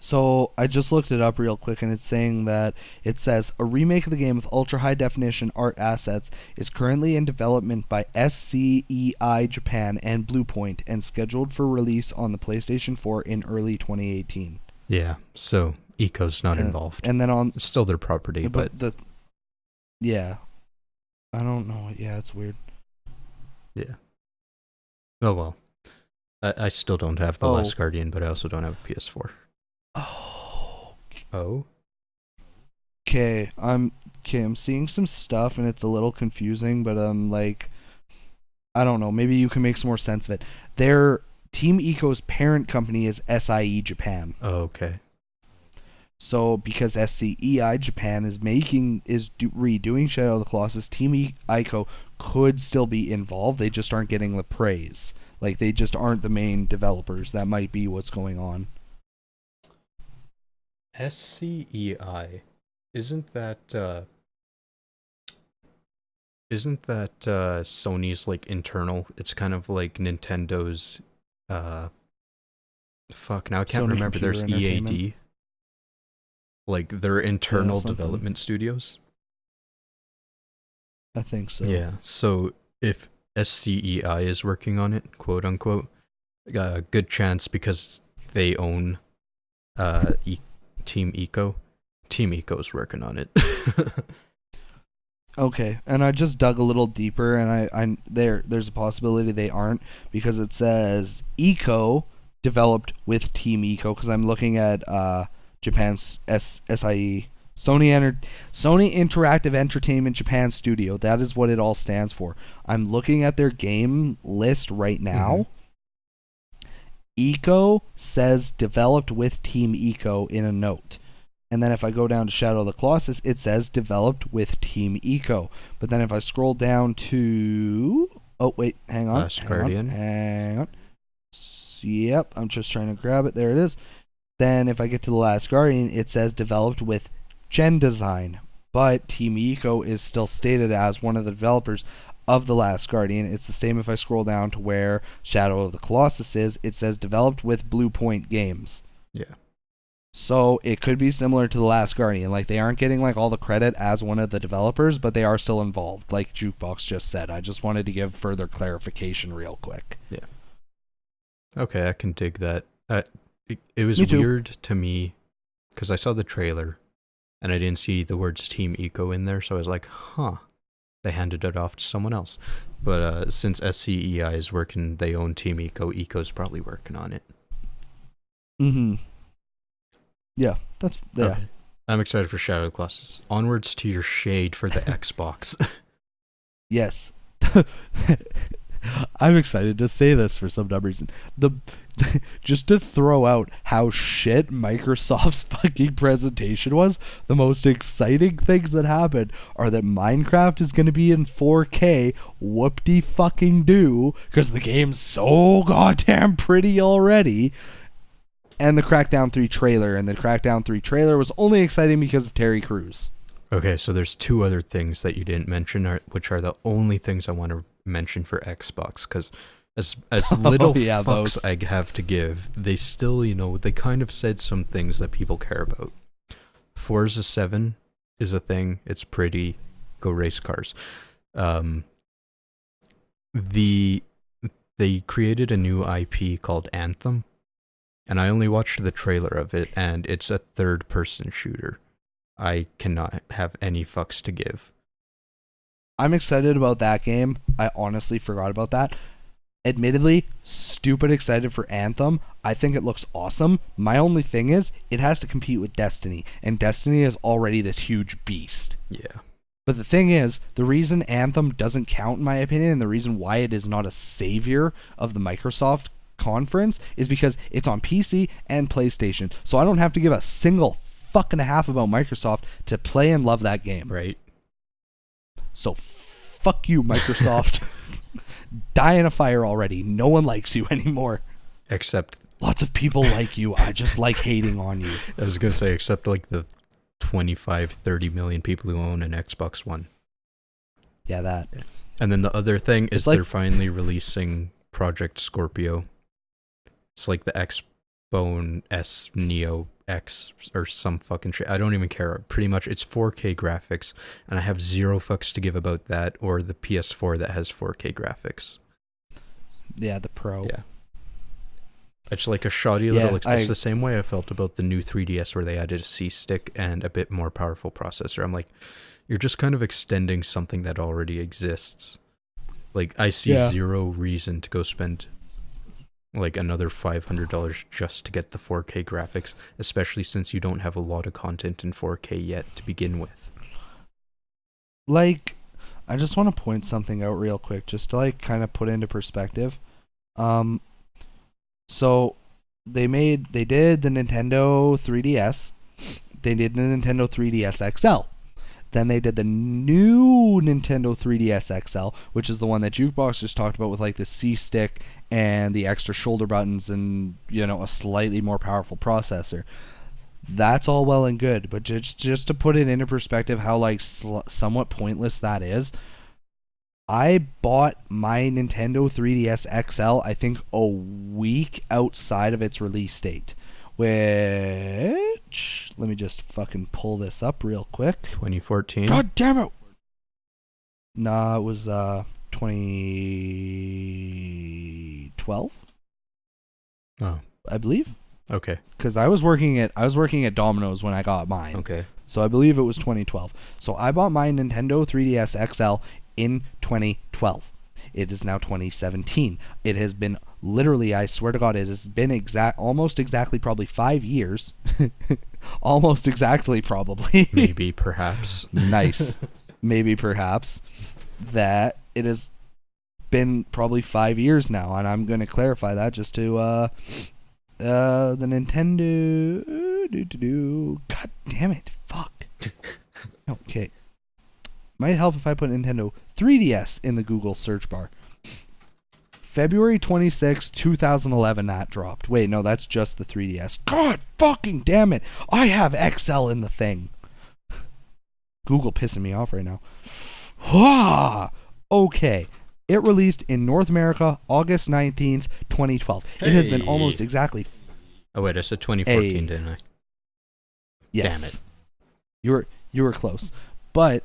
So I just looked it up real quick, and it's saying that it says a remake of the game with ultra high definition art assets is currently in development by SCEI Japan and Bluepoint, and scheduled for release on the PlayStation 4 in early 2018. Yeah, so Eco's not involved. And then it's still their property, but yeah, I don't know. Yeah, it's weird. Yeah. Oh well, I still don't have The Last Guardian, but I also don't have a PS4. Oh. Okay, I'm seeing some stuff and it's a little confusing, but like, I don't know, maybe you can make some more sense of it. Their Team Eco's parent company is SIE Japan. Oh, okay. So because SCEI Japan is redoing Shadow of the Colossus, Team Ico could still be involved. They just aren't getting the praise. Like, they just aren't the main developers. That might be what's going on. SCEI, isn't that Sony's like internal? It's kind of like Nintendo's fuck, now I can't Sony remember. There's Computer EAD. Entertainment. Like, their internal something. development studios. I think so. Yeah, so if SCEI is working on it, quote unquote, good chance because they own Team Eco. Team Eco's working on it. Okay, and I just dug a little deeper, and there's a possibility they aren't, because it says Eco developed with Team Eco, because I'm looking at Japan's SIE, Sony Interactive Entertainment Japan Studio. That is what it all stands for. I'm looking at their game list right now. Eco says developed with Team Eco in a note. And then if I go down to Shadow of the Colossus, it says developed with Team Eco. But then if I scroll down to... Oh, wait, hang on. Last Guardian. Hang on. Yep, I'm just trying to grab it. There it is. Then if I get to The Last Guardian, it says developed with Gen Design. But Team Eco is still stated as one of the developers of The Last Guardian. It's the same if I scroll down to where Shadow of the Colossus is. It says developed with Blue Point Games. Yeah. So it could be similar to The Last Guardian. Like, they aren't getting like all the credit as one of the developers, but they are still involved, like Jukebox just said. I just wanted to give further clarification real quick. Yeah. Okay, I can dig that. It was Me too. weird to me because I saw the trailer and I didn't see the words Team Eco in there, so I was like, huh. They handed it off to someone else. But since SCEI is working, they own Team Eco. Eco's probably working on it. Mm-hmm. Yeah, that's... Yeah. Okay. I'm excited for Shadow of the Colossus. Onwards to your shade for the Xbox. Yes. I'm excited to say this for some dumb reason. Just to throw out how shit Microsoft's fucking presentation was, the most exciting things that happened are that Minecraft is going to be in 4K, whoop-de-fucking-do, because the game's so goddamn pretty already, and the Crackdown 3 trailer, and the Crackdown 3 trailer was only exciting because of Terry Crews. Okay, so there's two other things that you didn't mention, which are the only things I want to mention for Xbox, because as little fucks I have to give, they still, they kind of said some things that people care about. Forza 7 is a thing. It's pretty. Go race cars. They created a new IP called Anthem, and I only watched the trailer of it, and it's a third-person shooter. I cannot have any fucks to give. I'm excited about that game. I honestly forgot about that. Admittedly, stupid excited for Anthem. I think it looks awesome. My only thing is, it has to compete with Destiny, and Destiny is already this huge beast. Yeah. But the thing is, the reason Anthem doesn't count, in my opinion, and the reason why it is not a savior of the Microsoft conference is because it's on PC and PlayStation. So I don't have to give a single fuck and a half about Microsoft to play and love that game. Right. So fuck you, Microsoft. Die in a fire already. No one likes you anymore. Except... Lots of people like you. I just like hating on you. I was going to say, except like the 25, 30 million people who own an Xbox One. Yeah, that. And then the other thing is like, they're finally releasing Project Scorpio. It's like the Xbone S Neo X or some fucking shit. I don't even care. Pretty much it's 4K graphics, and I have zero fucks to give about that or the PS4 that has 4K graphics. Yeah, the Pro. Yeah. It's like a shoddy little... It's the same way I felt about the new 3DS where they added a C-stick and a bit more powerful processor. I'm like, you're just kind of extending something that already exists. Like, I see zero reason to go spend like another $500 just to get the 4K graphics, especially since you don't have a lot of content in 4K yet to begin with. Like, I just want to point something out real quick, just to like kind of put into perspective. So they did the Nintendo 3DS, they did the Nintendo 3DS XL. Then they did the new Nintendo 3DS XL, which is the one that Jukebox just talked about with like the C-stick and the extra shoulder buttons and, a slightly more powerful processor. That's all well and good, but just to put it into perspective how like somewhat pointless that is, I bought my Nintendo 3DS XL, I think, a week outside of its release date. Which, let me just fucking pull this up real quick. 2014? God damn it! Nah, it was 2012, Oh, I believe. okay. Because I was working at Domino's when I got mine. Okay. So I believe it was 2012. So I bought my Nintendo 3DS XL in 2012. It is now 2017. It has been literally, I swear to God, it has been almost exactly probably 5 years. Almost exactly probably. Maybe, perhaps. Nice. Maybe, perhaps. That it has been probably 5 years now. And I'm going to clarify that just to the Nintendo. God damn it. Fuck. Okay. Might help if I put Nintendo 3DS in the Google search bar. February 26, 2011 that dropped. Wait, no, that's just the 3DS. God fucking damn it. I have XL in the thing. Google pissing me off right now. Okay. It released in North America August 19th, 2012. It has been almost exactly... Oh, wait, I said 2014, didn't I? Yes. Damn it. You were close. But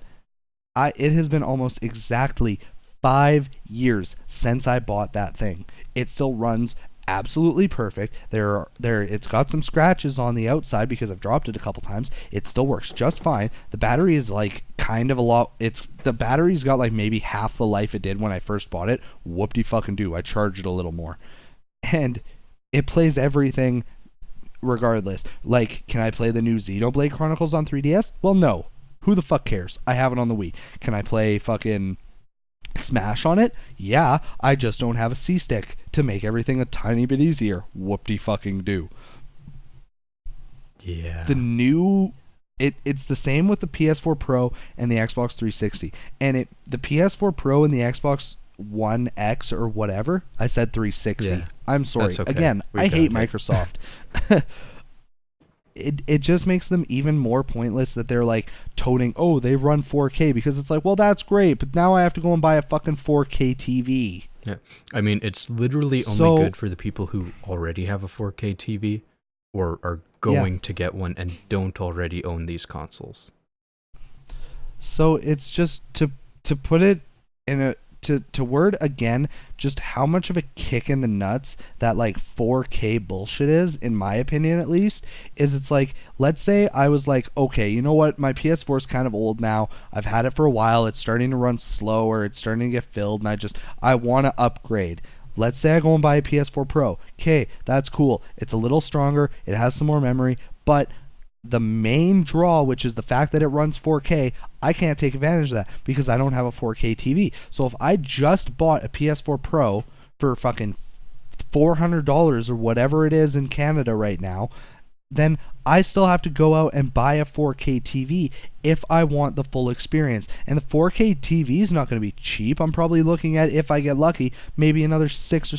it has been almost exactly 5 years since I bought that thing. It still runs absolutely perfect. It's got some scratches on the outside because I've dropped it a couple times. It still works just fine. The battery is like kind of a lot. The battery's got like maybe half the life it did when I first bought it. Whoop-de-fucking-do. I charged it a little more. And it plays everything regardless. Like, can I play the new Xenoblade Chronicles on 3DS? Well, no. Who the fuck cares? I have it on the Wii. Can I play fucking Smash on it? Yeah, I just don't have a C-stick to make everything a tiny bit easier. Whoop-de-fucking-do. Yeah. It's the same with the PS4 Pro and the Xbox 360. And the PS4 Pro and the Xbox One X or whatever, I said 360. Yeah. I'm sorry. That's okay. Again, I hate Microsoft. It just makes them even more pointless that they're like toting, oh, they run 4K, because it's like, well, that's great, but now I have to go and buy a fucking 4K TV. Yeah. I mean, it's literally only good for the people who already have a 4K TV or are going to get one and don't already own these consoles. So it's just to put it in a to word again just how much of a kick in the nuts that like 4K bullshit is, in my opinion at least, is it's like, let's say I was like, okay, you know what, my PS4 is kind of old now, I've had it for a while, it's starting to run slower, it's starting to get filled, and I want to upgrade. Let's say I go and buy a PS4 Pro. Okay, that's cool, it's a little stronger, it has some more memory, but the main draw, which is the fact that it runs 4K, I can't take advantage of that because I don't have a 4K TV. So if I just bought a PS4 Pro for fucking $400 or whatever it is in Canada right now, then I still have to go out and buy a 4K TV if I want the full experience. And the 4K TV is not going to be cheap. I'm probably looking at, if I get lucky, maybe another $600 or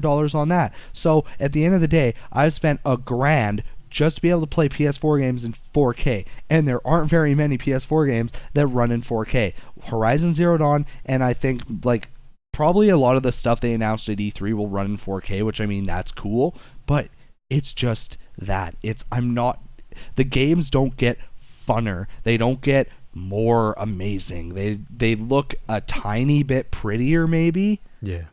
$700 on that. So at the end of the day, I've spent $1,000 just to be able to play PS4 games in 4K, and there aren't very many PS4 games that run in 4K. Horizon Zero Dawn, and I think like probably a lot of the stuff they announced at E3 will run in 4K, which I mean, that's cool, but it's just that. The games don't get funner. They don't get more amazing. They look a tiny bit prettier maybe. Yeah.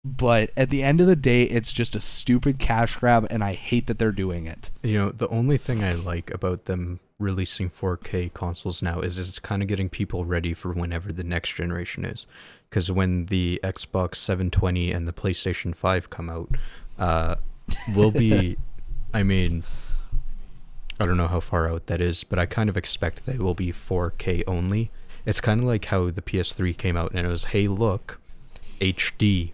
But at the end of the day, it's just a stupid cash grab, and I hate that they're doing it. You know, the only thing I like about them releasing 4K consoles now is it's kind of getting people ready for whenever the next generation is. Because when the Xbox 720 and the PlayStation 5 come out, will be, I mean, I don't know how far out that is, but I kind of expect they will be 4K only. It's kind of like how the PS3 came out and it was, hey, look, HD.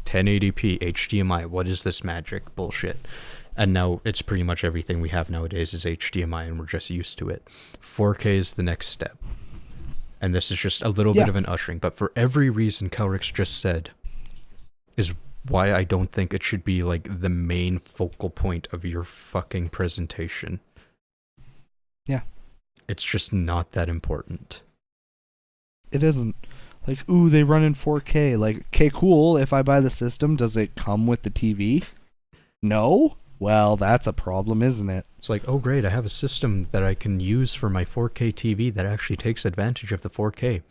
1080p HDMI, what is this magic bullshit? And now it's pretty much everything we have nowadays is HDMI, and we're just used to it. 4K is the next step, and this is just a little bit of an ushering, but for every reason Kelryx just said is why I don't think it should be like the main focal point of your fucking presentation. It's just not that important. It isn't. Like, ooh, they run in 4K. Like, okay, cool. If I buy the system, does it come with the TV? No? Well, that's a problem, isn't it? It's like, oh great, I have a system that I can use for my 4K TV that actually takes advantage of the 4K.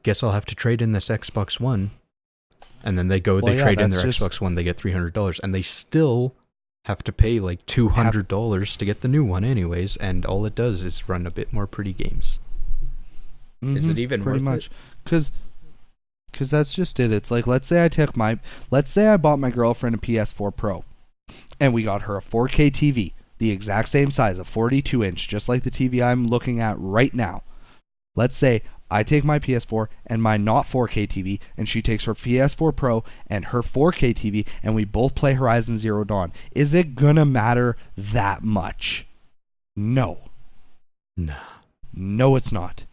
Guess I'll have to trade in this Xbox One. And then they trade in their Xbox One, they get $300, and they still have to pay like $200 to get the new one anyways, and all it does is run a bit more pretty games. Is it even pretty worth much? it? Because that's just it. It's like, let's say I bought my girlfriend a PS4 Pro, and we got her a 4K TV, the exact same size, a 42-inch, just like the TV I'm looking at right now. Let's say I take my PS4 and my not 4K TV, and she takes her PS4 Pro and her 4K TV, and we both play Horizon Zero Dawn. Is it gonna matter that much? No. Nah. No, it's not.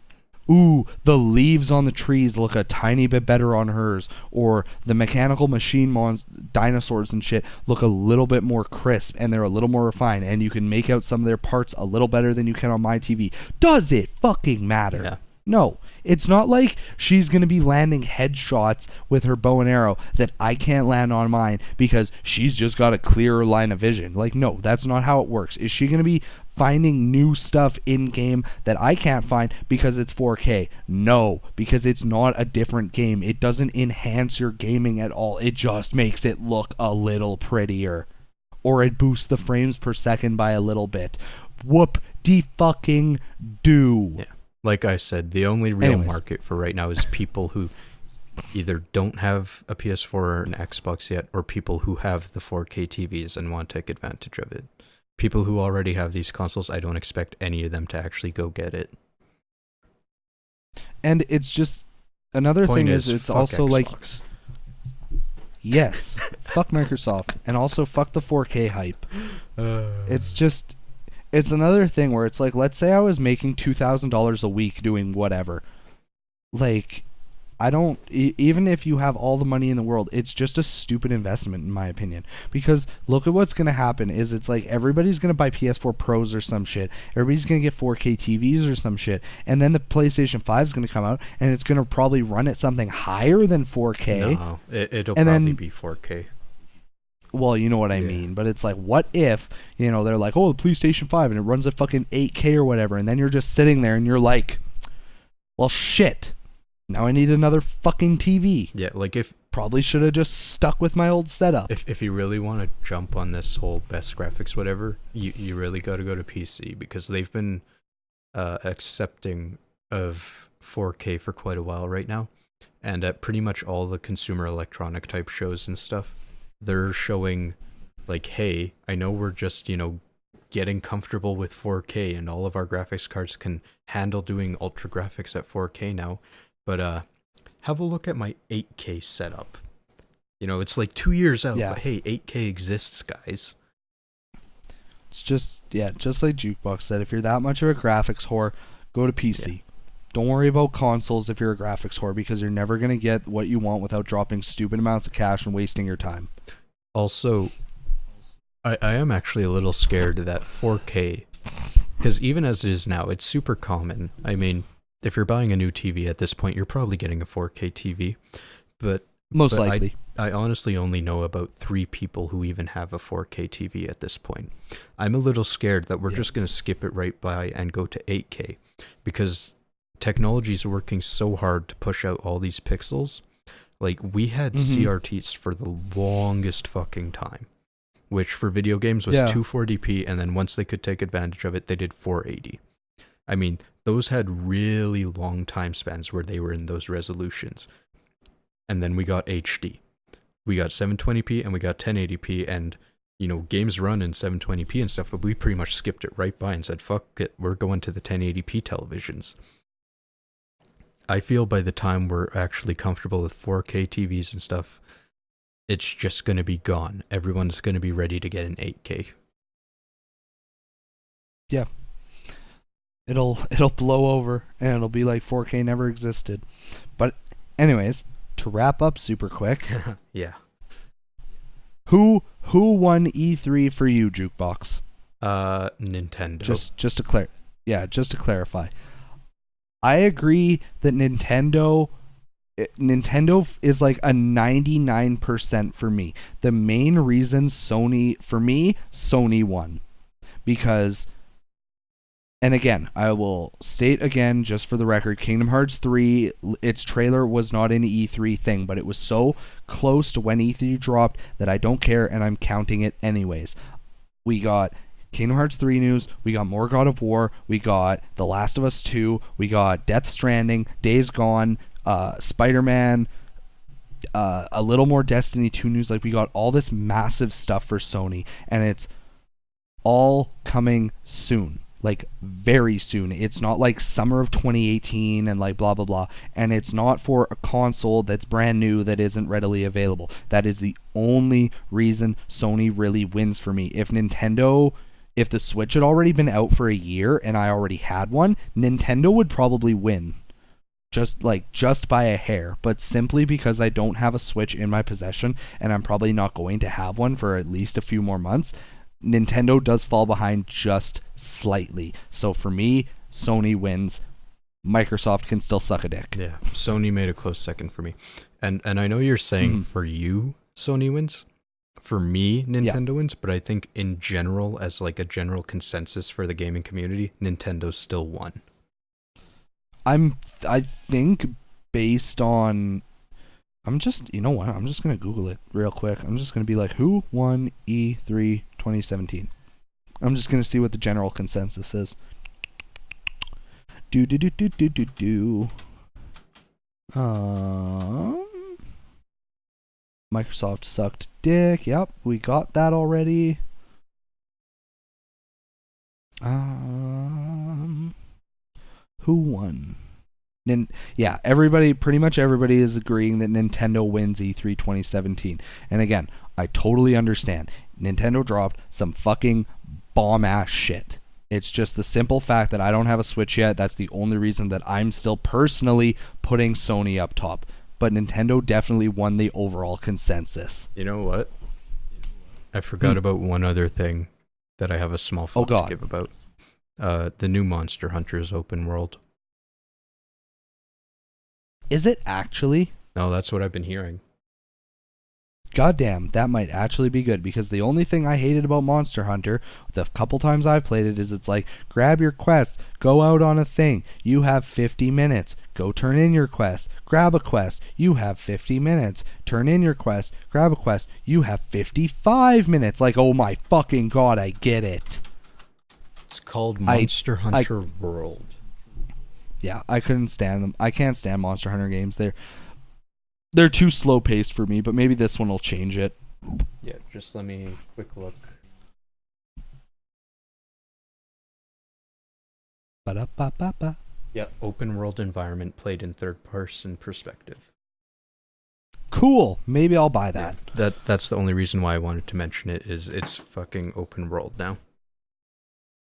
Ooh, the leaves on the trees look a tiny bit better on hers, or the mechanical machine dinosaurs and shit look a little bit more crisp, and they're a little more refined, and you can make out some of their parts a little better than you can on my TV. Does it fucking matter? Yeah. No, it's not like she's going to be landing headshots with her bow and arrow that I can't land on mine because she's just got a clearer line of vision. Like, no, that's not how it works. Is she going to be finding new stuff in game that I can't find because it's 4K? No, because it's not a different game. It doesn't enhance your gaming at all. It just makes it look a little prettier. Or it boosts the frames per second by a little bit. Whoop-de-fucking-do. Yeah. Like I said, the only real market for right now is people who either don't have a PS4 or an Xbox yet, or people who have the 4K TVs and want to take advantage of it. People who already have these consoles, I don't expect any of them to actually go get it. And it's just, another thing is it's also Xbox. like, yes, fuck Microsoft, and also fuck the 4K hype. It's another thing where it's like, let's say I was making $2,000 a week doing whatever. Like, I don't, even if you have all the money in the world, it's just a stupid investment in my opinion. Because look at what's going to happen is it's like everybody's going to buy PS4 Pros or some shit. Everybody's going to get 4K TVs or some shit. And then the PlayStation 5 is going to come out and it's going to probably run at something higher than 4K. No, it'll probably be 4K. Well, you know what I mean, but it's like, what if, they're like, oh, the PlayStation 5, and it runs at fucking 8K or whatever, and then you're just sitting there and you're like, well, shit, now I need another fucking TV. Yeah, like if... Probably should have just stuck with my old setup. If you really want to jump on this whole best graphics whatever, you really got to go to PC, because they've been accepting of 4K for quite a while right now, and at pretty much all the consumer electronic type shows and stuff, they're showing, like, hey, I know we're just, getting comfortable with 4K and all of our graphics cards can handle doing ultra graphics at 4K now, but have a look at my 8K setup. It's like 2 years out, but hey, 8K exists, guys. It's just like Jukebox said, if you're that much of a graphics whore, go to PC. Yeah. Don't worry about consoles if you're a graphics whore, because you're never going to get what you want without dropping stupid amounts of cash and wasting your time. Also, I am actually a little scared that 4K, because even as it is now, it's super common. I mean, if you're buying a new TV at this point, you're probably getting a 4K TV, but most likely. I honestly only know about 3 people who even have a 4K TV at this point. I'm a little scared that we're just going to skip it right by and go to 8K, because technology is working so hard to push out all these pixels. Like, we had CRTs for the longest fucking time, which for video games was 240p, and then once they could take advantage of it, they did 480. I mean, those had really long time spans where they were in those resolutions. And then we got HD. We got 720p and we got 1080p, and, games run in 720p and stuff, but we pretty much skipped it right by and said, fuck it, we're going to the 1080p televisions. I feel by the time we're actually comfortable with 4K TVs and stuff, it's just going to be gone. Everyone's going to be ready to get an 8K. Yeah. It'll blow over, and it'll be like 4K never existed. But anyways, to wrap up super quick. Yeah. Who won E3 for you, Jukebox? Nintendo. Just to clarify. I agree that Nintendo is like a 99% for me. The main reason Sony won. Because, and again, I will state again, just for the record, Kingdom Hearts 3, its trailer was not an E3 thing, but it was so close to when E3 dropped that I don't care, and I'm counting it anyways. We got Kingdom Hearts 3 news, we got more God of War, we got The Last of Us 2, we got Death Stranding, Days Gone, Spider-Man, a little more Destiny 2 news. Like, we got all this massive stuff for Sony, and it's all coming soon. Like, very soon. It's not like summer of 2018 and like blah blah blah, and it's not for a console that's brand new that isn't readily available. That is the only reason Sony really wins for me. If the Switch had already been out for a year and I already had one, Nintendo would probably win. Just by a hair, but simply because I don't have a Switch in my possession and I'm probably not going to have one for at least a few more months, Nintendo does fall behind just slightly. So for me, Sony wins. Microsoft can still suck a dick. Yeah, Sony made a close second for me. And I know you're saying for you, Sony wins. For me, Nintendo wins, but I think in general, as like a general consensus for the gaming community, Nintendo still won. I think based on, you know what, I'm just going to Google it real quick. I'm just going to be like, who won E3 2017? I'm just going to see what the general consensus is. Microsoft sucked dick. Yep, we got that already. Who won? Pretty much everybody is agreeing that Nintendo wins E3 2017. And again, I totally understand. Nintendo dropped some fucking bomb-ass shit. It's just the simple fact that I don't have a Switch yet. That's the only reason that I'm still personally putting Sony up top. But Nintendo definitely won the overall consensus. You know what? I forgot about one other thing that I have a small fuck to give about. The new Monster Hunter's open world. Is it actually? No, that's what I've been hearing. Goddamn, that might actually be good, because the only thing I hated about Monster Hunter, the couple times I've played it, is it's like, grab your quest, go out on a thing, you have 50 minutes, go turn in your quest, grab a quest, you have 50 minutes, turn in your quest, grab a quest, you have 55 minutes. Like, oh my fucking god, I get it. It's called Monster Hunter World. Yeah, I couldn't stand them. I can't stand Monster Hunter games. They're too slow paced for me, but maybe this one will change it. Yeah, just let me quick look. Ba-da-ba-ba-ba. Yeah, open world environment played in third person perspective. Cool. Maybe I'll buy that. Yeah, that's the only reason why I wanted to mention it, is it's fucking open world now.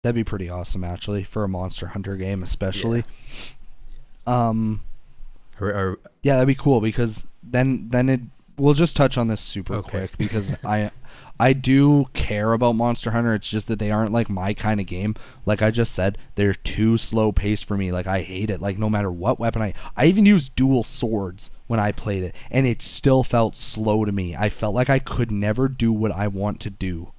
That'd be pretty awesome, actually, for a Monster Hunter game, especially. Yeah. Yeah, that'd be cool, because then we'll just touch on this super quick, because I do care about Monster Hunter. It's just that they aren't like my kind of game. Like I just said, they're too slow paced for me. Like, I hate it. Like, no matter what weapon I even used dual swords when I played it, and it still felt slow to me. I felt like I could never do what I want to do.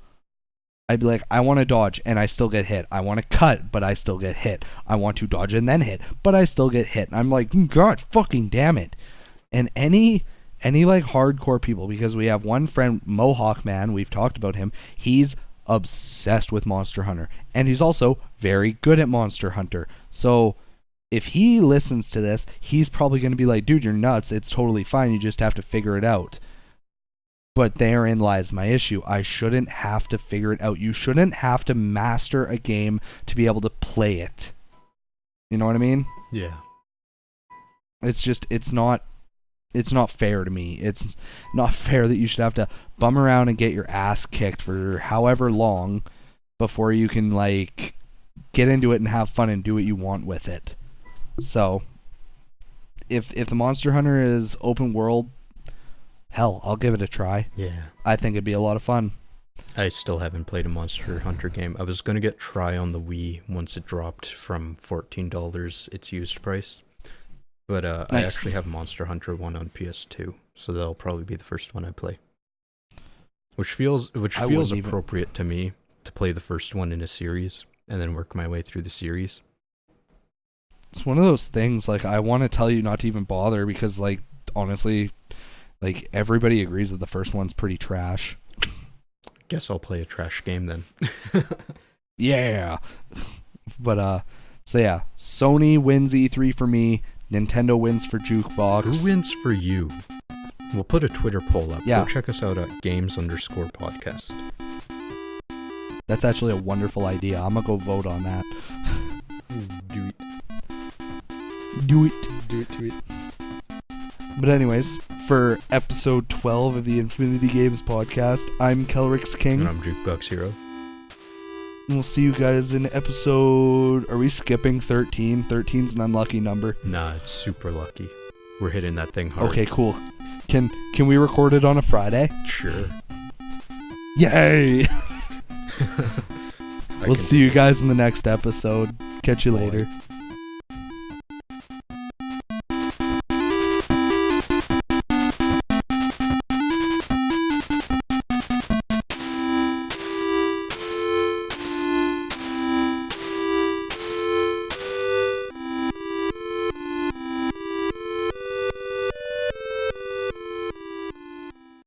I'd be like, I want to dodge, and I still get hit. I want to cut, but I still get hit. I want to dodge and then hit, but I still get hit. And I'm like, God fucking damn it. And any like hardcore people, because we have one friend, Mohawk Man, we've talked about him. He's obsessed with Monster Hunter, and he's also very good at Monster Hunter. So if he listens to this, he's probably going to be like, dude, you're nuts. It's totally fine. You just have to figure it out. But therein lies my issue. I shouldn't have to figure it out. You shouldn't have to master a game to be able to play it. You know what I mean? Yeah. It's not fair to me. It's not fair that you should have to bum around and get your ass kicked for however long before you can, like, get into it and have fun and do what you want with it. So, if the Monster Hunter is open world, hell, I'll give it a try. Yeah. I think it'd be a lot of fun. I still haven't played a Monster Hunter game. I was going to get Try on the Wii once it dropped from $14 its used price. But Nice. I actually have Monster Hunter 1 on PS2, so that'll probably be the first one I play. Which feels appropriate to me to play the first one in a series and then work my way through the series. It's one of those things, like, I want to tell you not to even bother because, like, honestly, like, everybody agrees that the first one's pretty trash. Guess I'll play a trash game then. Yeah. But, so yeah, Sony wins E3 for me, Nintendo wins for Jukebox. Who wins for you? We'll put a Twitter poll up. Yeah. Go check us out at games_podcast. That's actually a wonderful idea. I'm gonna go vote on that. Do it. Do it. But anyways, for episode 12 of the Infinity Games podcast, I'm KelryxsKing. And I'm Jukeboxhero. And we'll see you guys in episode... Are we skipping 13? 13's an unlucky number. Nah, it's super lucky. We're hitting that thing hard. Okay, cool. Can we record it on a Friday? Sure. Yay! We'll see you guys in the next episode. Catch you later.